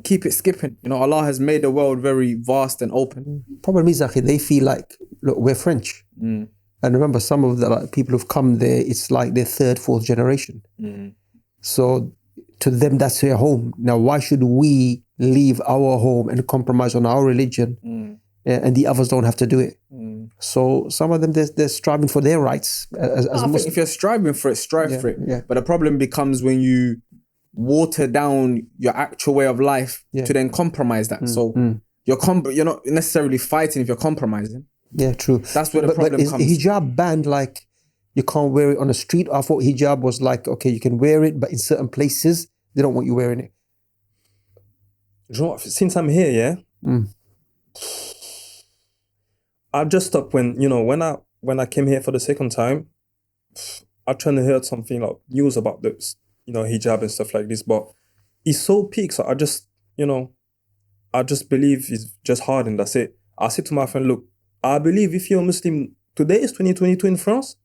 keep it skipping. Allah has made the world very vast and open. Problem is, they feel like, look, we're French. And remember, some of the people who've come there, it's like their third, fourth generation. So to them, that's their home. Now, why should we leave our home and compromise on our religion and the others don't have to do it? So some of them, they're striving for their rights. I think if you're striving for it, strive for it. Yeah. But the problem becomes when you water down your actual way of life to then compromise that. So you're not necessarily fighting if you're compromising. Yeah, true. That's where the problem is comes. Hijab banned, like you can't wear it on the street? I thought hijab was like, okay, you can wear it, but in certain places they don't want you wearing it. Since I'm here, I just stopped when I came here for the second time. I trying to hear something like news about this, hijab and stuff like this, but it's so peak. So I just believe it's just hard and that's it. I said to my friend, look, I believe if you're a Muslim today, is 2022 in France.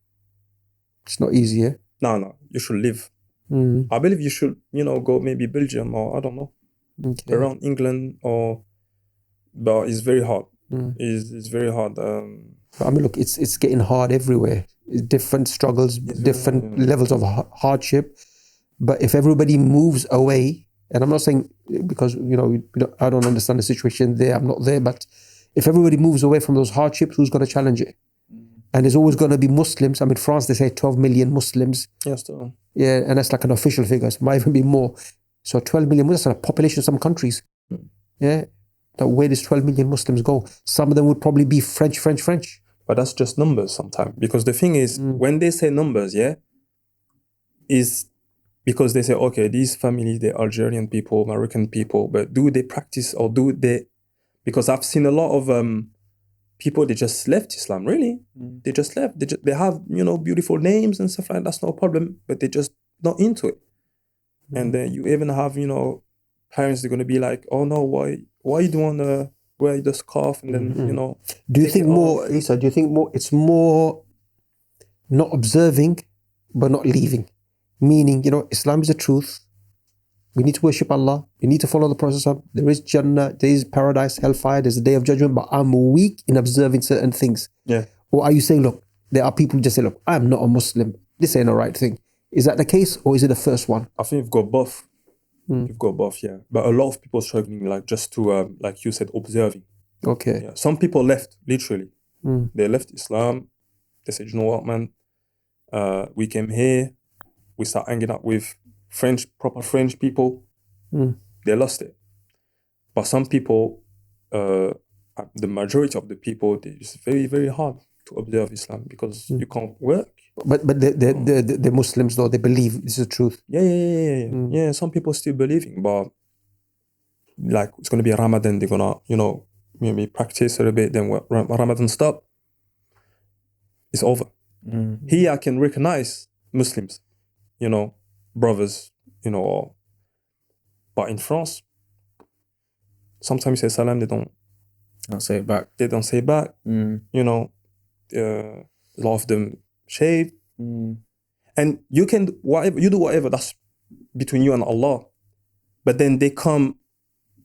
It's not easy, yeah? No, you should live. I believe you should, go maybe Belgium or I don't know, around England but it's very hard. It's very hard. I mean, look, it's getting hard everywhere. Different struggles, different levels of hardship. But if everybody moves away, and I'm not saying because, I don't understand the situation there, I'm not there, but if everybody moves away from those hardships, who's going to challenge it? And there's always going to be Muslims. I mean, France, they say 12 million Muslims. Yes, yeah, and that's like an official figure. It might even be more. So 12 million Muslims, that's a population of some countries. Yeah. Now, where does 12 million Muslims go? Some of them would probably be French. but that's just numbers sometimes. Because the thing is, when they say numbers, is because they say, okay, these families, they're Algerian people, Moroccan people, but do they practice or do they? Because I've seen a lot of people, they just left Islam, really. They just left. They have, beautiful names and stuff like that. That's no problem, but they're just not into it. And then you even have, parents, they're going to be like, oh no, why you don't want to wear the scarf? And then, Do you think more, Isa, it's more not observing, but not leaving? Meaning, Islam is the truth. We need to worship Allah. We need to follow the Prophet. There is Jannah, there is paradise, hellfire, there's a day of judgment, but I'm weak in observing certain things. Yeah. Or are you saying, look, there are people who just say, look, I'm not a Muslim. This ain't the right thing. Is that the case, or is it the first one? I think you've got both. You've got both, yeah. But a lot of people struggling, like just to, like you said, observing. Okay. Yeah. Some people left, literally. They left Islam. They said, you know what, man? We came here. We start hanging out with proper French people. They lost it. But some people, the majority of the people, it's very, very hard to observe Islam because you can't work. But the Muslims, though, they believe this is the truth. Yeah. Some people still believing, but like it's gonna be Ramadan, they're gonna, maybe practice a little bit. Then when Ramadan stop, it's over. Here I can recognize Muslims, brothers, but in France, sometimes you say salam, they don't say it back. They don't say back. A lot of them shave. And you can do whatever, that's between you and Allah. But then they come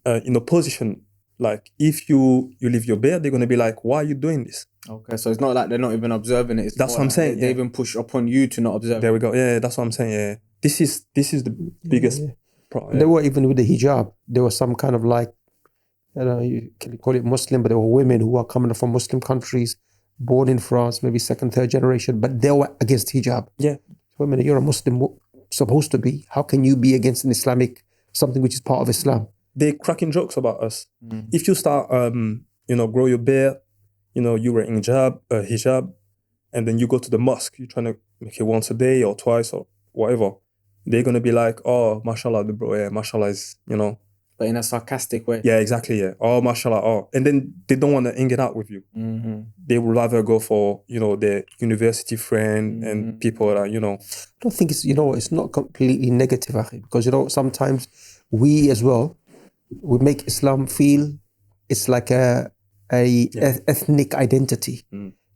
in a position, like if you leave your beard, they're going to be like, why are you doing this? Okay, so it's not like they're not even observing it. That's what I'm saying. They even push upon you to not observe. There we go. Yeah, that's what I'm saying. Yeah, this is the biggest problem. There were, even with the hijab, there was some kind of like, you can call it Muslim, but there were women who are coming from Muslim countries, born in France, maybe second, third generation, but they were against hijab. Yeah. Women, you're a Muslim, supposed to be. How can you be against an Islamic, something which is part of Islam? They're cracking jokes about us. If you start, grow your beard, you wear hijab, and then you go to the mosque, you're trying to make it once a day or twice or whatever, they're going to be like, oh, mashallah, bro, yeah, mashallah is, But in a sarcastic way. Yeah, exactly, yeah. Oh, mashallah, oh. And then they don't want to hang it out with you. They would rather go for, their university friend and people that, I don't think it's, it's not completely negative, because, sometimes we as well, we make Islam feel it's like a ethnic identity.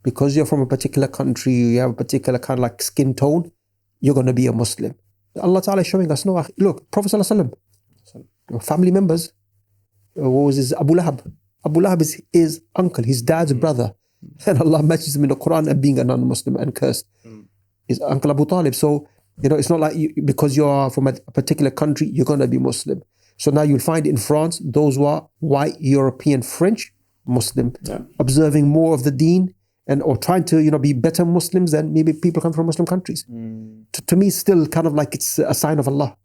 Because you're from a particular country, you have a particular kind of like skin tone, you're going to be a Muslim. Allah Ta'ala is showing us, no, look, Prophet Sallallahu Alaihi Wasallam, family members, what was his, Abu Lahab. Abu Lahab is his uncle, his dad's brother. And Allah mentions him in the Quran and being a non-Muslim and cursed. His uncle Abu Talib. So, it's not like because you're from a particular country, you're going to be Muslim. So now you'll find in France, those who are white, European, French, Muslim, observing more of the deen or trying to, be better Muslims than maybe people come from Muslim countries. To me, it's still kind of like it's a sign of Allah.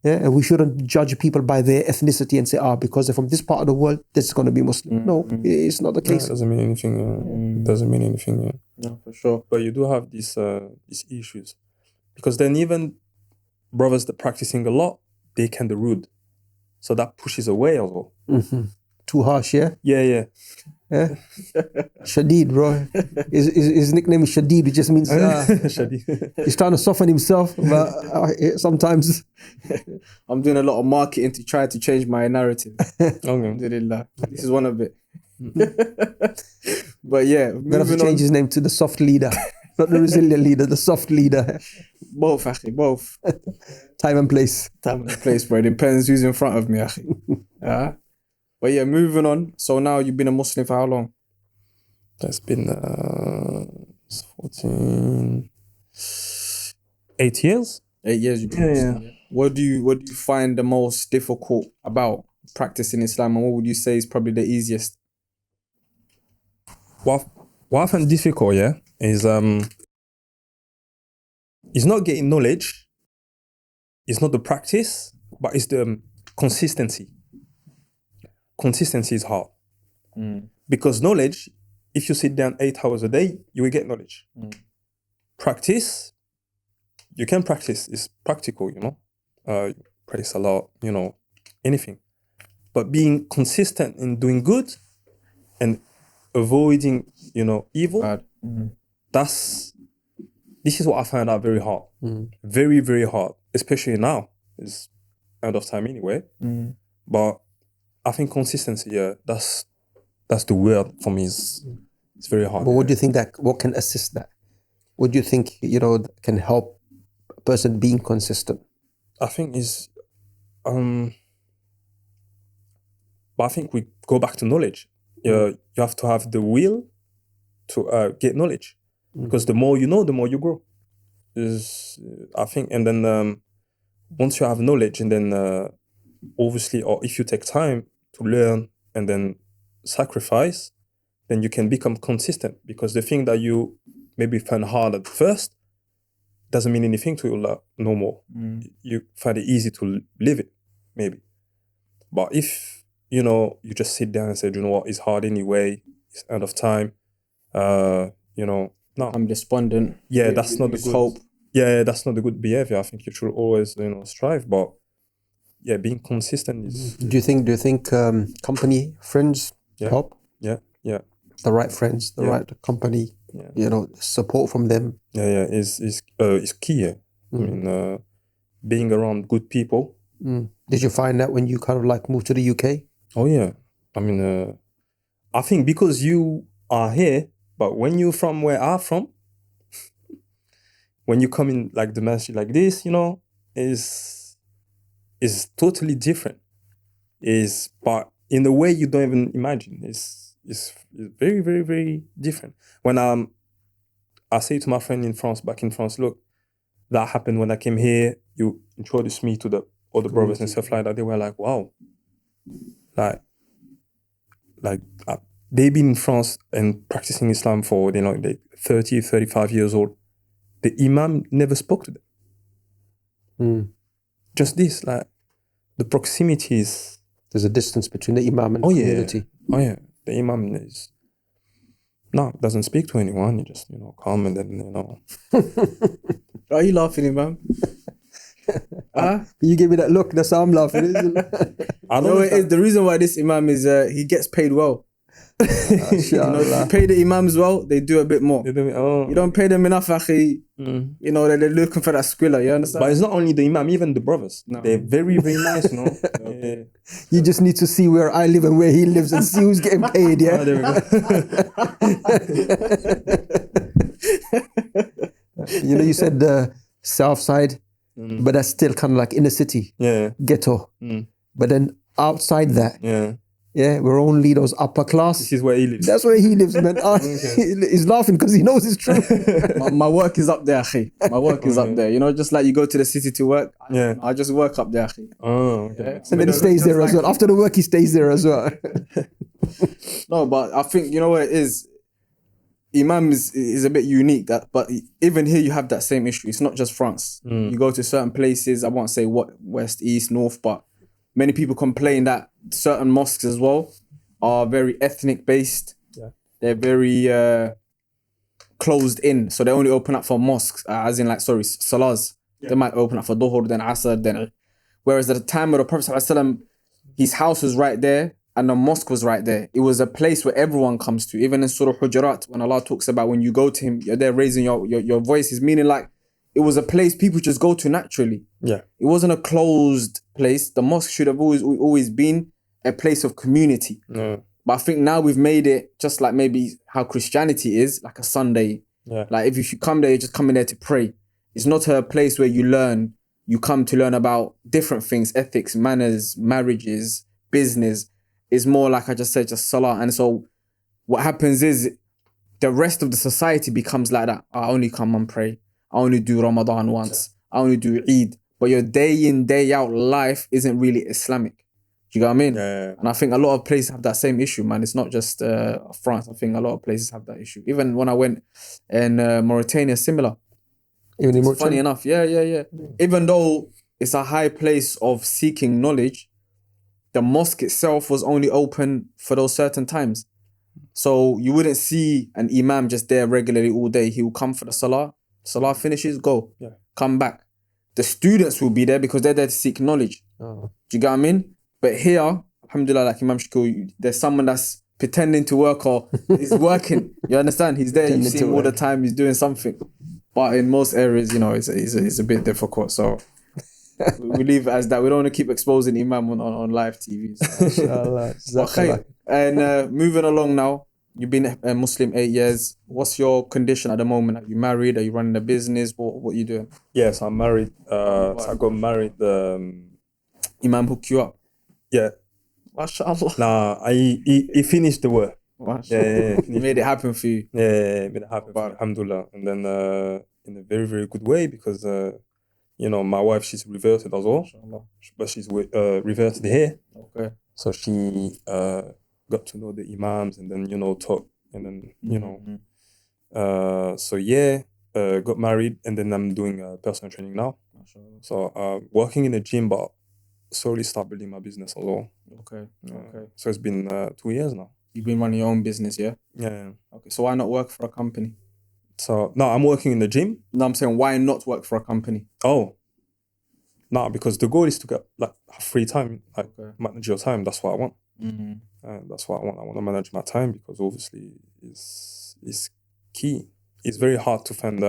Yeah, and we shouldn't judge people by their ethnicity and say, because they're from this part of the world, this is going to be Muslim. No, it's not the case. It doesn't mean anything. It doesn't mean anything. No, for sure. But you do have these issues. Because then even brothers that practicing a lot, they can be rude. So that pushes away as well. Too harsh, yeah? Yeah. Shadid, bro. His nickname is Shadid, which just means he's trying to soften himself, but sometimes I'm doing a lot of marketing to try to change my narrative. Alhamdulillah. This is one of it. But yeah, I'm gonna have to change his name to the soft leader. Not the resilient leader, the soft leader. Both, akhi, both. Time and place. Time and place, bro. It depends who's in front of me, akhi. But yeah, moving on. So now you've been a Muslim for how long? That's been 8 years. 8 years you've been Muslim. Yeah. What do you find the most difficult about practicing Islam, and what would you say is probably the easiest? What I find difficult, is it's not getting knowledge. It's not the practice, but it's the consistency. Consistency is hard. Because knowledge, if you sit down 8 hours a day, you will get knowledge. Practice, you can practice. It's practical, practice a lot, anything. But being consistent in doing good and avoiding, evil, this is what I find out very hard. Very, very hard, especially now. It's end of time anyway. But I think consistency, that's the word for me. It's very hard. But what do you think what can assist that? What do you think, can help a person being consistent? I think but I think we go back to knowledge. You have to have the will to get knowledge, because the more you know, the more you grow. I think, and then once you have knowledge, and then obviously, or if you take time to learn and then sacrifice, then you can become consistent, because the thing that you maybe find hard at first doesn't mean anything to you no more. You find it easy to live it, maybe. But if, you just sit down and say, you know what, it's hard anyway, it's end of time, no. I'm despondent. Yeah, that's not the good hope. Yeah, that's not the good behavior. I think you should always, strive. But yeah, being consistent is. Do you think company, friends help? Yeah. The right friends, the right company, support from them. Yeah, is key. Yeah. I mean, being around good people. Did you find that when you kind of like moved to the UK? Oh yeah, I mean, I think because you are here, but when you're from where I'm from, when you come in like the masjid like this, is totally different. But in a way you don't even imagine. It's very, very, very different. When I say to my friend back in France, look, that happened when I came here. You introduced me to the other brothers and stuff like that. They were like, wow, they've been in France and practicing Islam for they 30, 35 years old. The imam never spoke to them. Just this, the proximities. There's a distance between the imam and community. Yeah. The imam doesn't speak to anyone. You just, come and then, Are you laughing, imam? You give me that look, that's how I'm laughing. I know the reason why this imam is, he gets paid well. You pay the imams well, they do a bit more. You don't pay them enough, akhi. They're looking for that squiller, you understand? But it's not only the imam, even the brothers. No. They're very, very nice, Yeah. You just need to see where I live and where he lives and see who's getting paid, yeah? There we go. You said the south side, but that's still kind of like inner city, ghetto. But then outside that, we're only those upper class. This is where he lives. That's where he lives, man. He's laughing because he knows it's true. my work is up there, akhi. My work is up there. Just like you go to the city to work, I just work up there, akhi. Oh, okay. Yeah. And then he stays there as well. After the work, he stays there as well. No, but I think, what it is? Imam is a bit unique, but even here you have that same issue. It's not just France. You go to certain places, I won't say what, west, east, north, but many people complain that certain mosques as well are very ethnic based. Yeah. They're very closed in. So they only open up for mosques, as in salahs. Yeah. They might open up for Dhuhr, then Asr, then... Whereas at the time of the Prophet ﷺ, his house was right there and the mosque was right there. It was a place where everyone comes to. Even in Surah Hujurat, when Allah talks about when you go to him, you're there raising your voices, meaning it was a place people just go to naturally. Yeah. It wasn't a closed place. The mosque should have always been a place of community. No. But I think now we've made it just like maybe how Christianity is, like a Sunday. Yeah. If you come there, you're just coming there to pray. It's not a place where you come to learn about different things, ethics, manners, marriages, business. It's more like I just said, just salah. And so what happens is the rest of the society becomes like that. I only come and pray. I only do Ramadan once. I only do Eid. But your day in, day out life isn't really Islamic. Do you get what I mean? Yeah. And I think a lot of places have that same issue, man. It's not just France. I think a lot of places have that issue. Even when I went in Mauritania, similar. Even in Mauritania? Funny enough, yeah. Even though it's a high place of seeking knowledge, the mosque itself was only open for those certain times. So you wouldn't see an imam just there regularly all day. He will come for the salah. Salah finishes, go. Yeah. Come back. The students will be there because they're there to seek knowledge. Oh. Do you get what I mean? But here, alhamdulillah, like Imam Shakil, there's someone that's pretending to work or is working. You understand? He's there, you Pretending see to him all the work. time, he's doing something. But in most areas, you know, it's a bit difficult. So we leave it as that. We don't want to keep exposing Imam on live TV. So. Inshallah. But khair. And moving along now, you've been a Muslim 8 years. What's your condition at the moment? Are you married? Are you running a business? What are you doing? Yes, I'm married. So I got married. Imam hooked you up. Yeah. MashaAllah. Nah, he finished the work. Yeah. He made it happen for you. Yeah, made it happen. Alhamdulillah. And then in a very, very good way because you know, my wife, she's reverted as well. But she's reverted here. Okay. So she got to know the imams and then, you know, talk and then, you know. So yeah, got married and then I'm doing personal training now. So working in a gym, but slowly start building my business as well. Okay. So it's been 2 years now. You've been running your own business, yeah? Yeah. Okay. So why not work for a company? So no, I'm working in the gym. No, I'm saying why not work for a company? Oh. No, because the goal is to get like free time, like manage your time. That's what I want. That's what I want. I want to manage my time because obviously it's key. It's very hard to find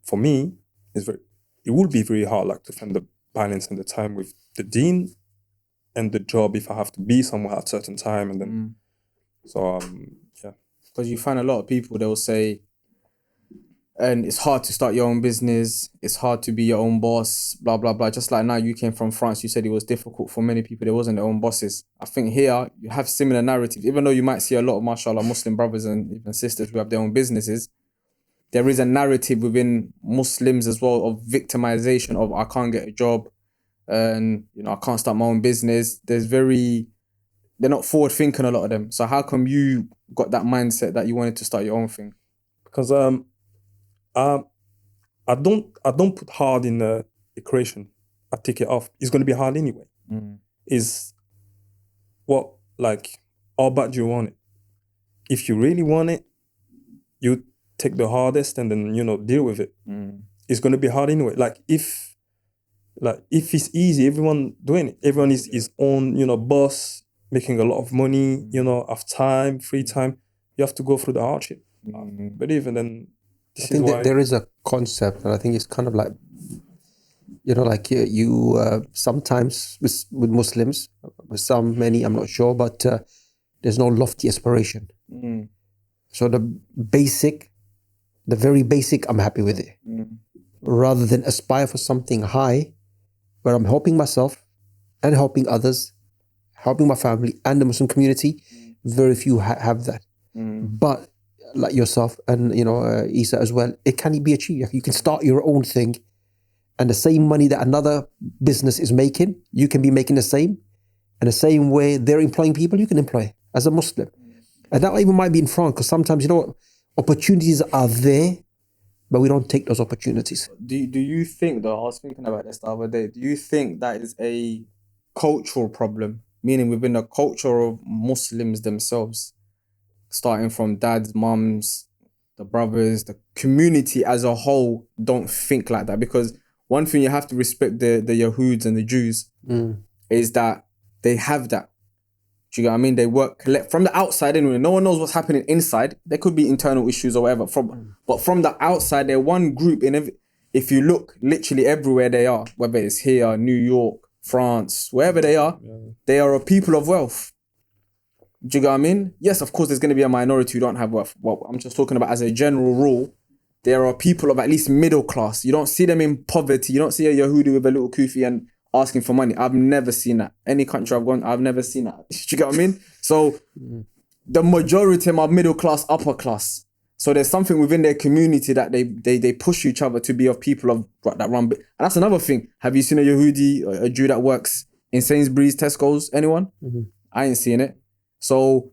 for me, it will be very hard like to find the balance and the time with the deen and the job if I have to be somewhere at a certain time and then so yeah. Because you find a lot of people, they'll say, and it's hard to start your own business, it's hard to be your own boss, blah, blah, blah. Just like now you came from France, you said it was difficult for many people, they wasn't their own bosses. I think here you have similar narratives, even though you might see a lot of, mashallah, Muslim brothers and even sisters who have their own businesses, there is a narrative within Muslims as well of victimization of I can't get a job and, you know, I can't start my own business. They're not forward thinking, a lot of them. So how come you got that mindset that you wanted to start your own thing? Because I don't put hard in the equation. I take it off. It's going to be hard anyway. Is what, like, how bad do you want it? If you really want it, you take the hardest and then, you know, deal with it. It's going to be hard anyway. Like if it's easy, everyone doing it. Everyone is his own, you know, boss, making a lot of money, you know, have time, free time. You have to go through the hardship. But even then, I think that there is a concept, and I think it's kind of like, you know, like you sometimes with Muslims, with many, I'm not sure, but there's no lofty aspiration. So the very basic, I'm happy with it. Rather than aspire for something high, where I'm helping myself and helping others, helping my family and the Muslim community, very few have that. But like yourself and, you know, Isa as well, it can be achieved. You can start your own thing and the same money that another business is making, you can be making the same. And the same way they're employing people, you can employ as a Muslim. And that even might be in France, because sometimes, you know what, opportunities are there, but we don't take those opportunities. Do you think, though, I was thinking about this the other day, do you think that is a cultural problem, meaning within the culture of Muslims themselves, starting from dads, mums, the brothers, the community as a whole don't think like that? Because one thing you have to respect the Yahoods and the Jews is that they have that. Do you get what I mean? They work from the outside anyway. No one knows what's happening inside. There could be internal issues or whatever. But from the outside, they're one group. If you look literally everywhere they are, whether it's here, New York, France, wherever they are a people of wealth. Do you get what I mean? Yes, of course, there's going to be a minority who don't have wealth. Well, I'm just talking about as a general rule, there are people of at least middle class. You don't see them in poverty. You don't see a Yahudi with a little kufi and asking for money. I've never seen that. Any country I've gone, I've never seen that. Do you get what I mean? So the majority are middle class, upper class. So there's something within their community that they push each other to be of people of that run. And that's another thing. Have you seen a Yahudi, a Jew that works in Sainsbury's, Tesco's? Anyone? I ain't seen it. So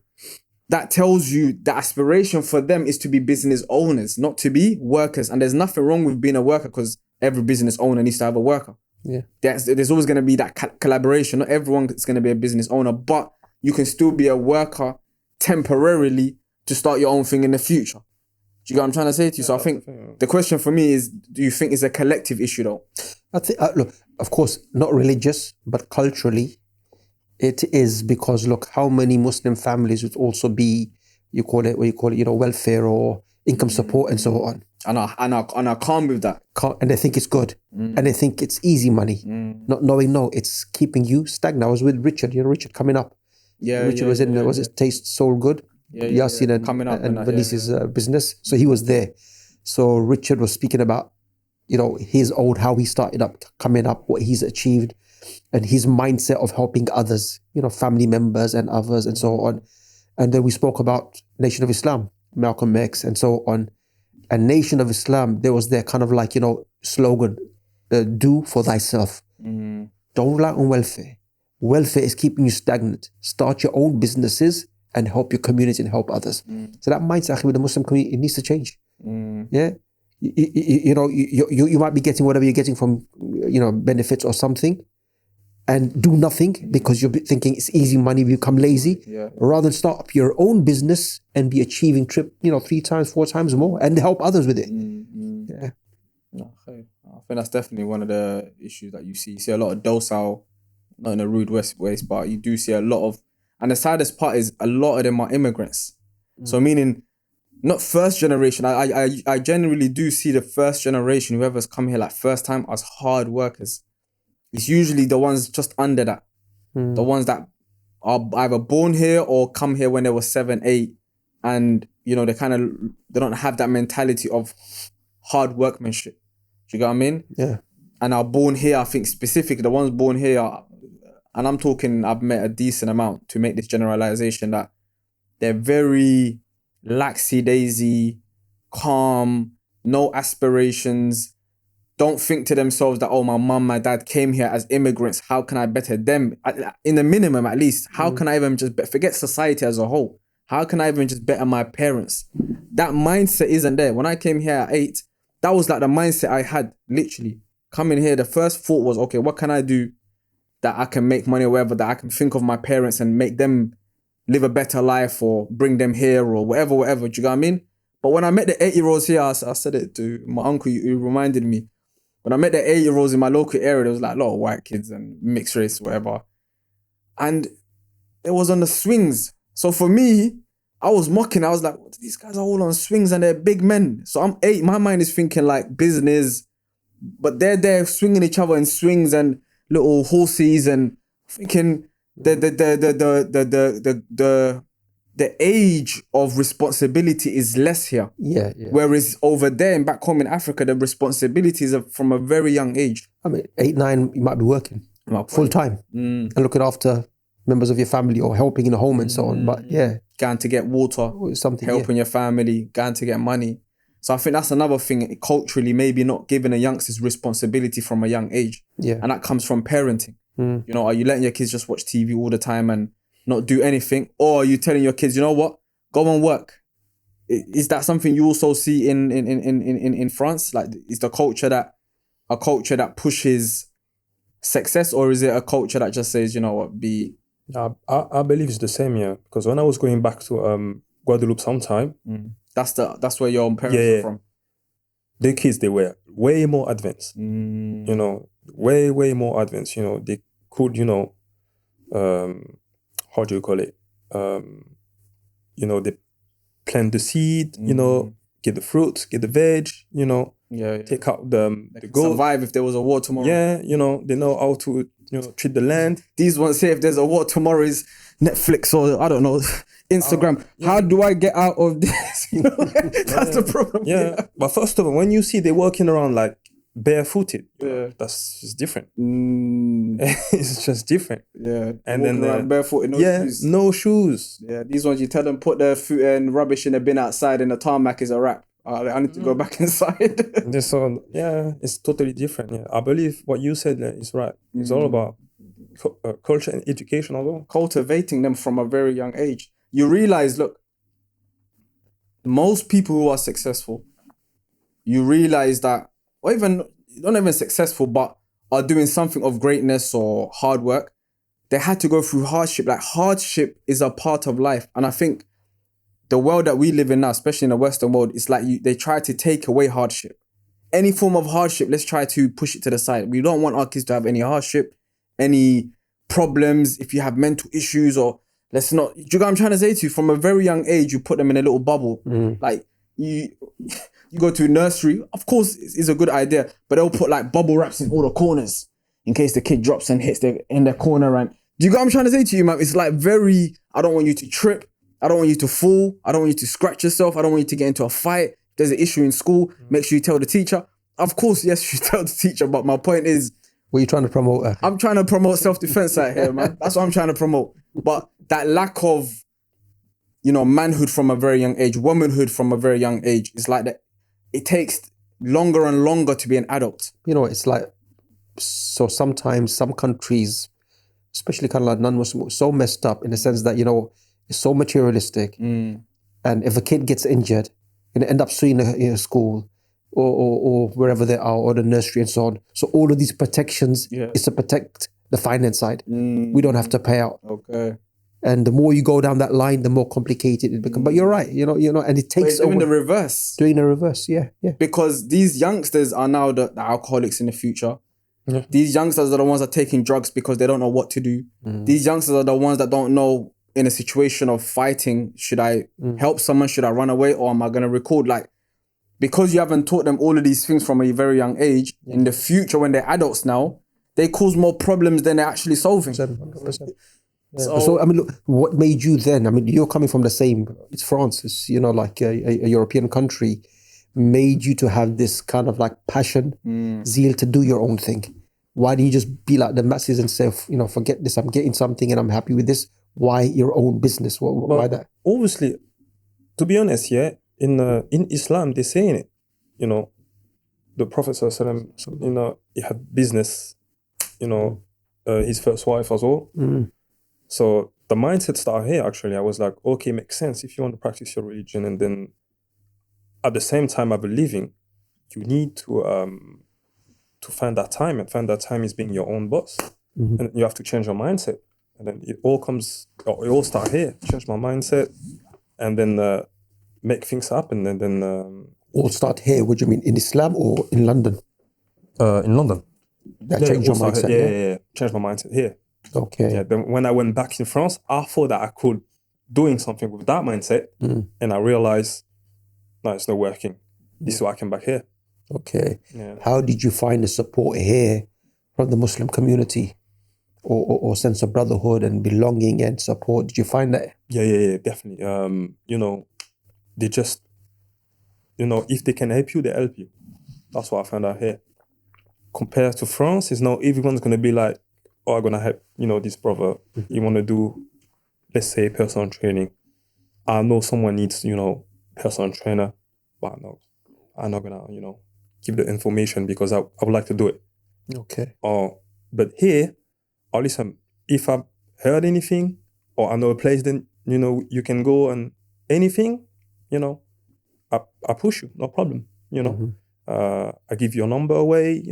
that tells you the aspiration for them is to be business owners, not to be workers. And there's nothing wrong with being a worker, because every business owner needs to have a worker. Yeah, there's always going to be that collaboration. Not everyone is going to be a business owner, but you can still be a worker temporarily to start your own thing in the future. Do you get what I'm trying to say to you? So I think the question for me is, do you think it's a collective issue though? I think, look, of course, not religious, but culturally, it is, because look, how many Muslim families would also be, welfare or income support and so on. And I calm with that. And they think it's good. And they think it's easy money. Not knowing, no, it's keeping you stagnant. I was with Richard, Richard coming up. Richard was in, was it Taste Soul Good? Yasin and coming up and Venice's business. So he was there. So Richard was speaking about, his how he started up, coming up, what he's achieved, and his mindset of helping others, family members and others and so on. And then we spoke about Nation of Islam, Malcolm X and so on. And Nation of Islam, there was their kind of like, slogan, do for thyself. Don't rely on welfare. Welfare is keeping you stagnant. Start your own businesses and help your community and help others. So that mindset with the Muslim community, it needs to change. Yeah. You might be getting whatever you're getting from, benefits or something, and do nothing because you're thinking it's easy money, you become lazy. Rather than start up your own business and be achieving 3 times, 4 times more and help others with it. Yeah. Okay. I think that's definitely one of the issues that you see. You see a lot of docile, not in a rude way, but you do see a lot of, and the saddest part is a lot of them are immigrants. So meaning not first generation. I generally do see the first generation, whoever's come here like first time, as hard workers. It's usually the ones just under that. The ones that are either born here or come here when they were 7, 8. And, they don't have that mentality of hard workmanship. Do you get what I mean? Yeah. And are born here, I think specifically the ones born here, and I'm talking, I've met a decent amount to make this generalization, that they're very laxy-daisy, calm, no aspirations, don't think to themselves that, my mum, my dad came here as immigrants. How can I better them? In the minimum, at least. How can I even just forget society as a whole? How can I even just better my parents? That mindset isn't there. When I came here at 8, that was like the mindset I had, literally. Coming here, the first thought was, okay, what can I do that I can make money or whatever, that I can think of my parents and make them live a better life or bring them here or whatever. Do you know what I mean? But when I met the 8-year-olds here, I said it to my uncle, who reminded me. When I met the 8-year-olds in my local area, there was like a lot of white kids and mixed race, whatever. And it was on the swings. So for me, I was mocking. I was like, these guys are all on swings and they're big men. So I'm 8. My mind is thinking like business, but they're there swinging each other in swings and little horses, and thinking the age of responsibility is less here. Yeah. Whereas over there and back home in Africa, the responsibilities are from a very young age. I mean, 8, 9, you might be working full time and looking after members of your family or helping in the home and so on. But yeah. Going to get water, something, helping your family, going to get money. So I think that's another thing, culturally, maybe not giving a youngster's responsibility from a young age. Yeah. And that comes from parenting. Are you letting your kids just watch TV all the time and not do anything? Or are you telling your kids, you know what, go and work? Is that something you also see in France? Like, is the culture a culture that pushes success, or is it a culture that just says, you know what, be... I believe it's the same, yeah. Because when I was going back to Guadeloupe sometime, that's where your parents are from. The kids, they were way more advanced. Way more advanced. They could, how do you call it? They plant the seed, get the fruits, get the veg, take out the goat. Survive if there was a war tomorrow. Yeah, they know how to, treat the land. These ones say if there's a war tomorrow is Netflix or, I don't know, Instagram. How do I get out of this? That's the problem. Yeah. But first of all, when you see they're walking around like barefooted, that's just different. It's just different. Yeah. And walking then around barefooted, no shoes. No shoes. Yeah, these ones you tell them put their food and rubbish in the bin outside and the tarmac is a wrap. I need to go back inside. It's totally different. Yeah, I believe what you said is right. It's all about culture and education as well. Cultivating them from a very young age. You realize, look, most people who are successful, you realize that, or even not even successful, but are doing something of greatness or hard work, they had to go through hardship. Like, hardship is a part of life. And I think the world that we live in now, especially in the Western world, it's like they try to take away hardship. Any form of hardship, let's try to push it to the side. We don't want our kids to have any hardship, any problems. If you have mental issues, or let's not. Do you know what I'm trying to say to you? From a very young age, you put them in a little bubble. Like you go to nursery. Of course, it's a good idea, but they'll put like bubble wraps in all the corners in case the kid drops and hits in the corner. And do you know what I'm trying to say to you, man? It's like very. I don't want you to trip. I don't want you to fall. I don't want you to scratch yourself. I don't want you to get into a fight. If there's an issue in school, make sure you tell the teacher. Of course, yes, you tell the teacher, but my point is... What are you trying to promote? I'm trying to promote self-defense out here, man. That's what I'm trying to promote. But that lack of, manhood from a very young age, womanhood from a very young age, it's like that. It takes longer and longer to be an adult. It's like... So sometimes some countries, especially kind of like non-Muslim, so messed up in the sense that, it's so materialistic. And if a kid gets injured, end up suing a school or wherever they are, or the nursery and so on. So all of these protections is to protect the finance side. We don't have to pay out. Okay. And the more you go down that line, the more complicated it becomes. But you're right, and it takes... Doing the reverse. Doing the reverse, yeah. Because these youngsters are now the alcoholics in the future. Yeah. These youngsters are the ones that are taking drugs because they don't know what to do. These youngsters are the ones that don't know, in a situation of fighting, should I help someone? Should I run away? Or am I going to record? Like, because you haven't taught them all of these things from a very young age, in the future, when they're adults now, they cause more problems than they're actually solving. 100%. Yeah. So, I mean, look, what made you then? I mean, you're coming from the same, it's France, it's, like a European country, made you to have this kind of like passion, zeal to do your own thing. Why didn't you just be like the masses and say, forget this, I'm getting something and I'm happy with this? Why your own business? Why that? Obviously, to be honest, in Islam, they're saying it. The Prophet ﷺ, he had business, his first wife as well. So the mindset started here, actually. I was like, okay, makes sense. If you want to practice your religion and then at the same time have a living, you need to find that time. And find that time is being your own boss. And you have to change your mindset. And then it all start here. Change my mindset, and then make things happen. And then all start here. What do you mean, in Islam or in London? In London. That changed your mindset. Yeah. Change my mindset here. Okay. Yeah. Then when I went back in France, I thought that I could doing something with that mindset, and I realized, no, it's not working. This is why I came back here. Okay. Yeah. How did you find the support here from the Muslim community? Or sense of brotherhood and belonging and support? Did you find that? Yeah, definitely. They just, if they can help you, they help you. That's what I found out here. Compared to France, it's not everyone's going to be like, oh, I'm going to help, this brother. You want to do, let's say, personal training. I know someone needs, personal trainer, but no, I'm not going to, give the information because I would like to do it. Okay. But here, or listen, if I've heard anything or I know a place, then, you can go and anything, I push you, no problem, I give your number away,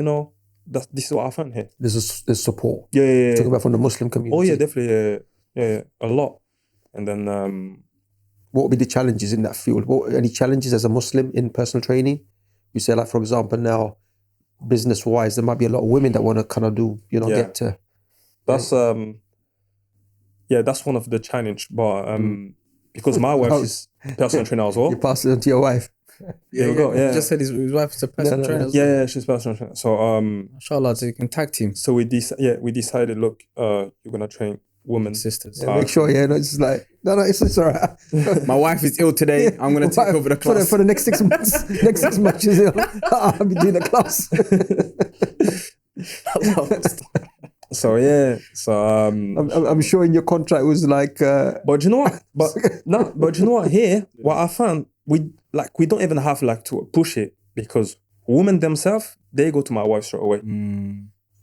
this is what I found here. There's support. Yeah. Talking about from the Muslim community. Oh, yeah, definitely. Yeah, a lot. And then... what would be the challenges in that field? Any challenges as a Muslim in personal training? You say, like, for example, now, business-wise, there might be a lot of women that want to kind of do, get to... That's that's one of the challenge, but because my wife is personal trainer as well. You pass it on to your wife. There we go. Yeah, he just said his wife's a personal trainer. Yeah, she's personal trainer. So inshallah, so you can tag team. So we decided, look, you're gonna train women, sisters. Yeah, make sure, it's like it's all right. My wife is ill today. I'm gonna take over the class for the next 6 months. Next 6 months, I'll be doing the class. So I'm sure in your contract was like. But you know what? But you know what? Here, what I found, we don't even have to push it because women themselves, they go to my wife straight away.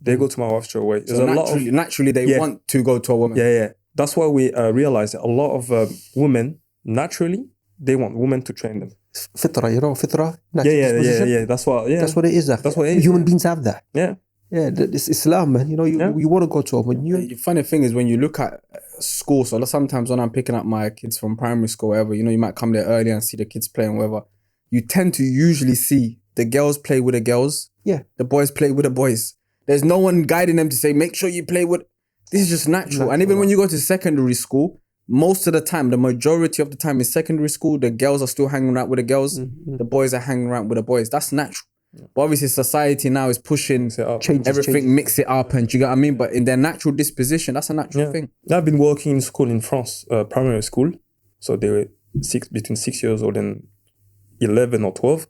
They go to my wife straight away. So naturally they want to go to a woman. Yeah. That's why we realized that a lot of women naturally they want women to train them. Fitra, fitra. Yeah. That's what. Yeah. That's what it is. That's what it is. Human beings have that. Yeah. Yeah, it's Islam, man. You know, you want to go to a new. The funny thing is when you look at school, so sometimes when I'm picking up my kids from primary school, whatever, you know, you might come there early and see the kids playing, whatever. You tend to usually see the girls play with the girls. Yeah. The boys play with the boys. There's no one guiding them to say, make sure you play with. This is just natural. And even when you go to secondary school, most of the time, the majority of the time in secondary school, the girls are still hanging around with the girls. The boys are hanging around with the boys. That's natural. But obviously society now is pushing everything, mix it up, and you get what I mean? But in their natural disposition, that's a natural thing. I've been working in school in France, primary school. So they were between 6 years old and 11 or 12.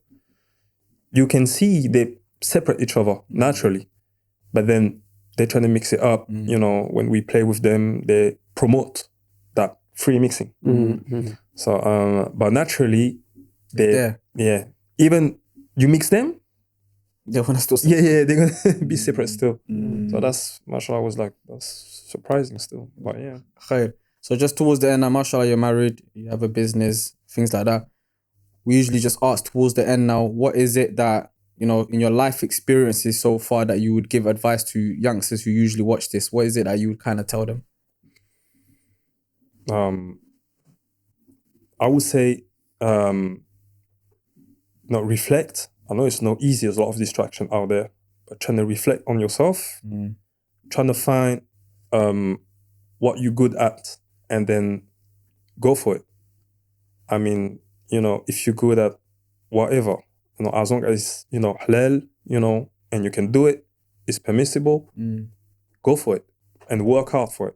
You can see they separate each other naturally. But then they try to mix it up. You know, when we play with them, they promote that free mixing. So, but naturally, even you mix them, They want to still they're gonna be separate still. So that's, mashallah, was like, that's surprising still. But yeah. Khair. So just towards the end, now, mashallah, you're married, you have a business, things like that. We usually just ask towards the end now, what is it that, you know, in your life experiences so far that you would give advice to youngsters who usually watch this? What is it that you would kind of tell them? I would say, reflect. I know it's not easy, there's a lot of distraction out there, but trying to reflect on yourself, trying to find what you're good at, and then go for it. I mean, you know, if you're good at whatever, you know, as long as, you know, halal, you know, and you can do it, it's permissible, go for it and work hard for it.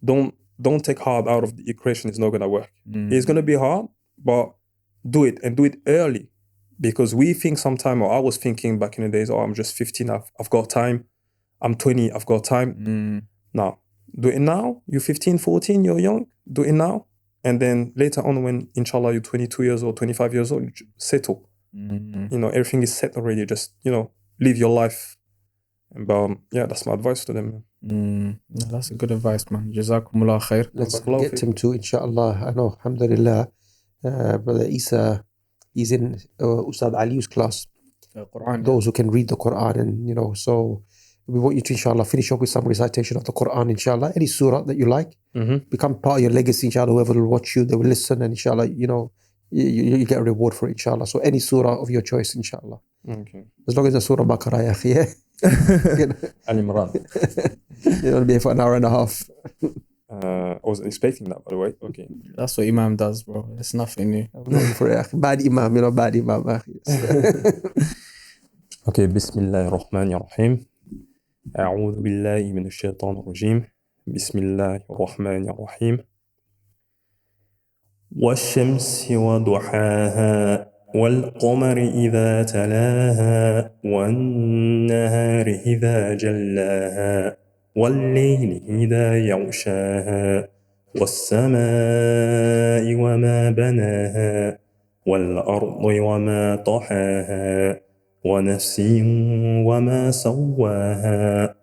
Don't take hard out of the equation. It's not going to work. It's going to be hard, but do it, and do it early. Because we think sometime, or I was thinking back in the days, I'm just 15, I've got time. I'm 20, I've got time. No, do it now. You're 15, 14, you're young, do it now. And then later on, when inshallah you're 22 years old, 25 years old, you settle. You know, everything is set already. Just, you know, live your life. And that's my advice to them. That's a good advice, man. Jazakumullah khair. Let's get him to, inshallah. I know, alhamdulillah, Brother Isa, he's in Ustad Ali's class. Quran, those who can read the Quran, and you know, so we want you to, inshallah, finish up with some recitation of the Quran, inshallah. Any surah that you like, become part of your legacy, inshallah. Whoever will watch you, they will listen, and inshallah, you know, you get a reward for it, inshallah. So any surah of your choice, inshallah. Okay. As long as the Surah Baqarah, ya akhi, yeah? Al-Imran. You don't be here for an hour and a half. I wasn't expecting that, by the way. Okay. That's what Imam does, bro. It's nothing new. I'm looking for it. Bad Imam, you know, bad Imam. Okay, Bismillah ar-Rahman ar-Rahim. أعوذ بالله من الشيطان الرجيم. بسم الله الرحمن الرحيم. والشمس وضحاها والقمر إذا تلاها والنهار إذا جلاها والليل إذا يغشاها والسماء وما بناها والأرض وما طحاها ونفس وما سواها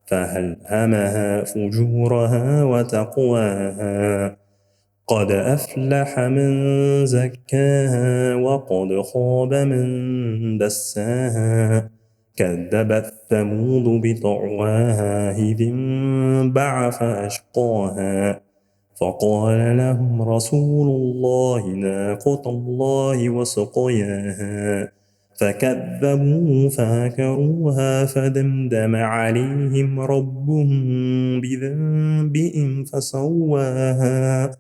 فألهمها فجورها وتقواها قد أفلح من زكاها وقد خاب من دساها كذبت ثمود بطغواها إذ انبعث أشقاها فقال لهم رسول الله ناقة الله وسقياها فكذبوا فعقروها فدمدم عليهم ربهم بذنبهم فسواها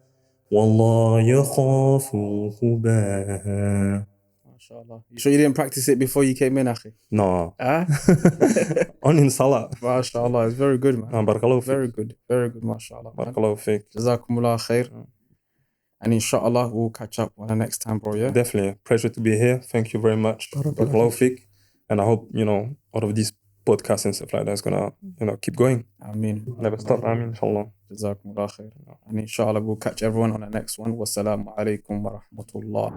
والله يخاف عقباها. MashaAllah. You sure you didn't practice it before you came in, akhi? No. Ah? On in Salah. MashaAllah. It's very good, man. Barakallahu Very good. Very good, MashaAllah. Barakallahu fiqh. Jazakumullah khair. And inshallah, we'll catch up on the next time, bro, yeah? Definitely. Pleasure to be here. Thank you very much. Barakallahu fiqh. And I hope, you know, all of these podcasts and stuff like that is going to, you know, keep going. Ameen. Never stop. Ameen, inshallah. Jazakumullah khair. And inshallah, we'll catch everyone on the next one. Wassalamu alaikum wa rahmatullah.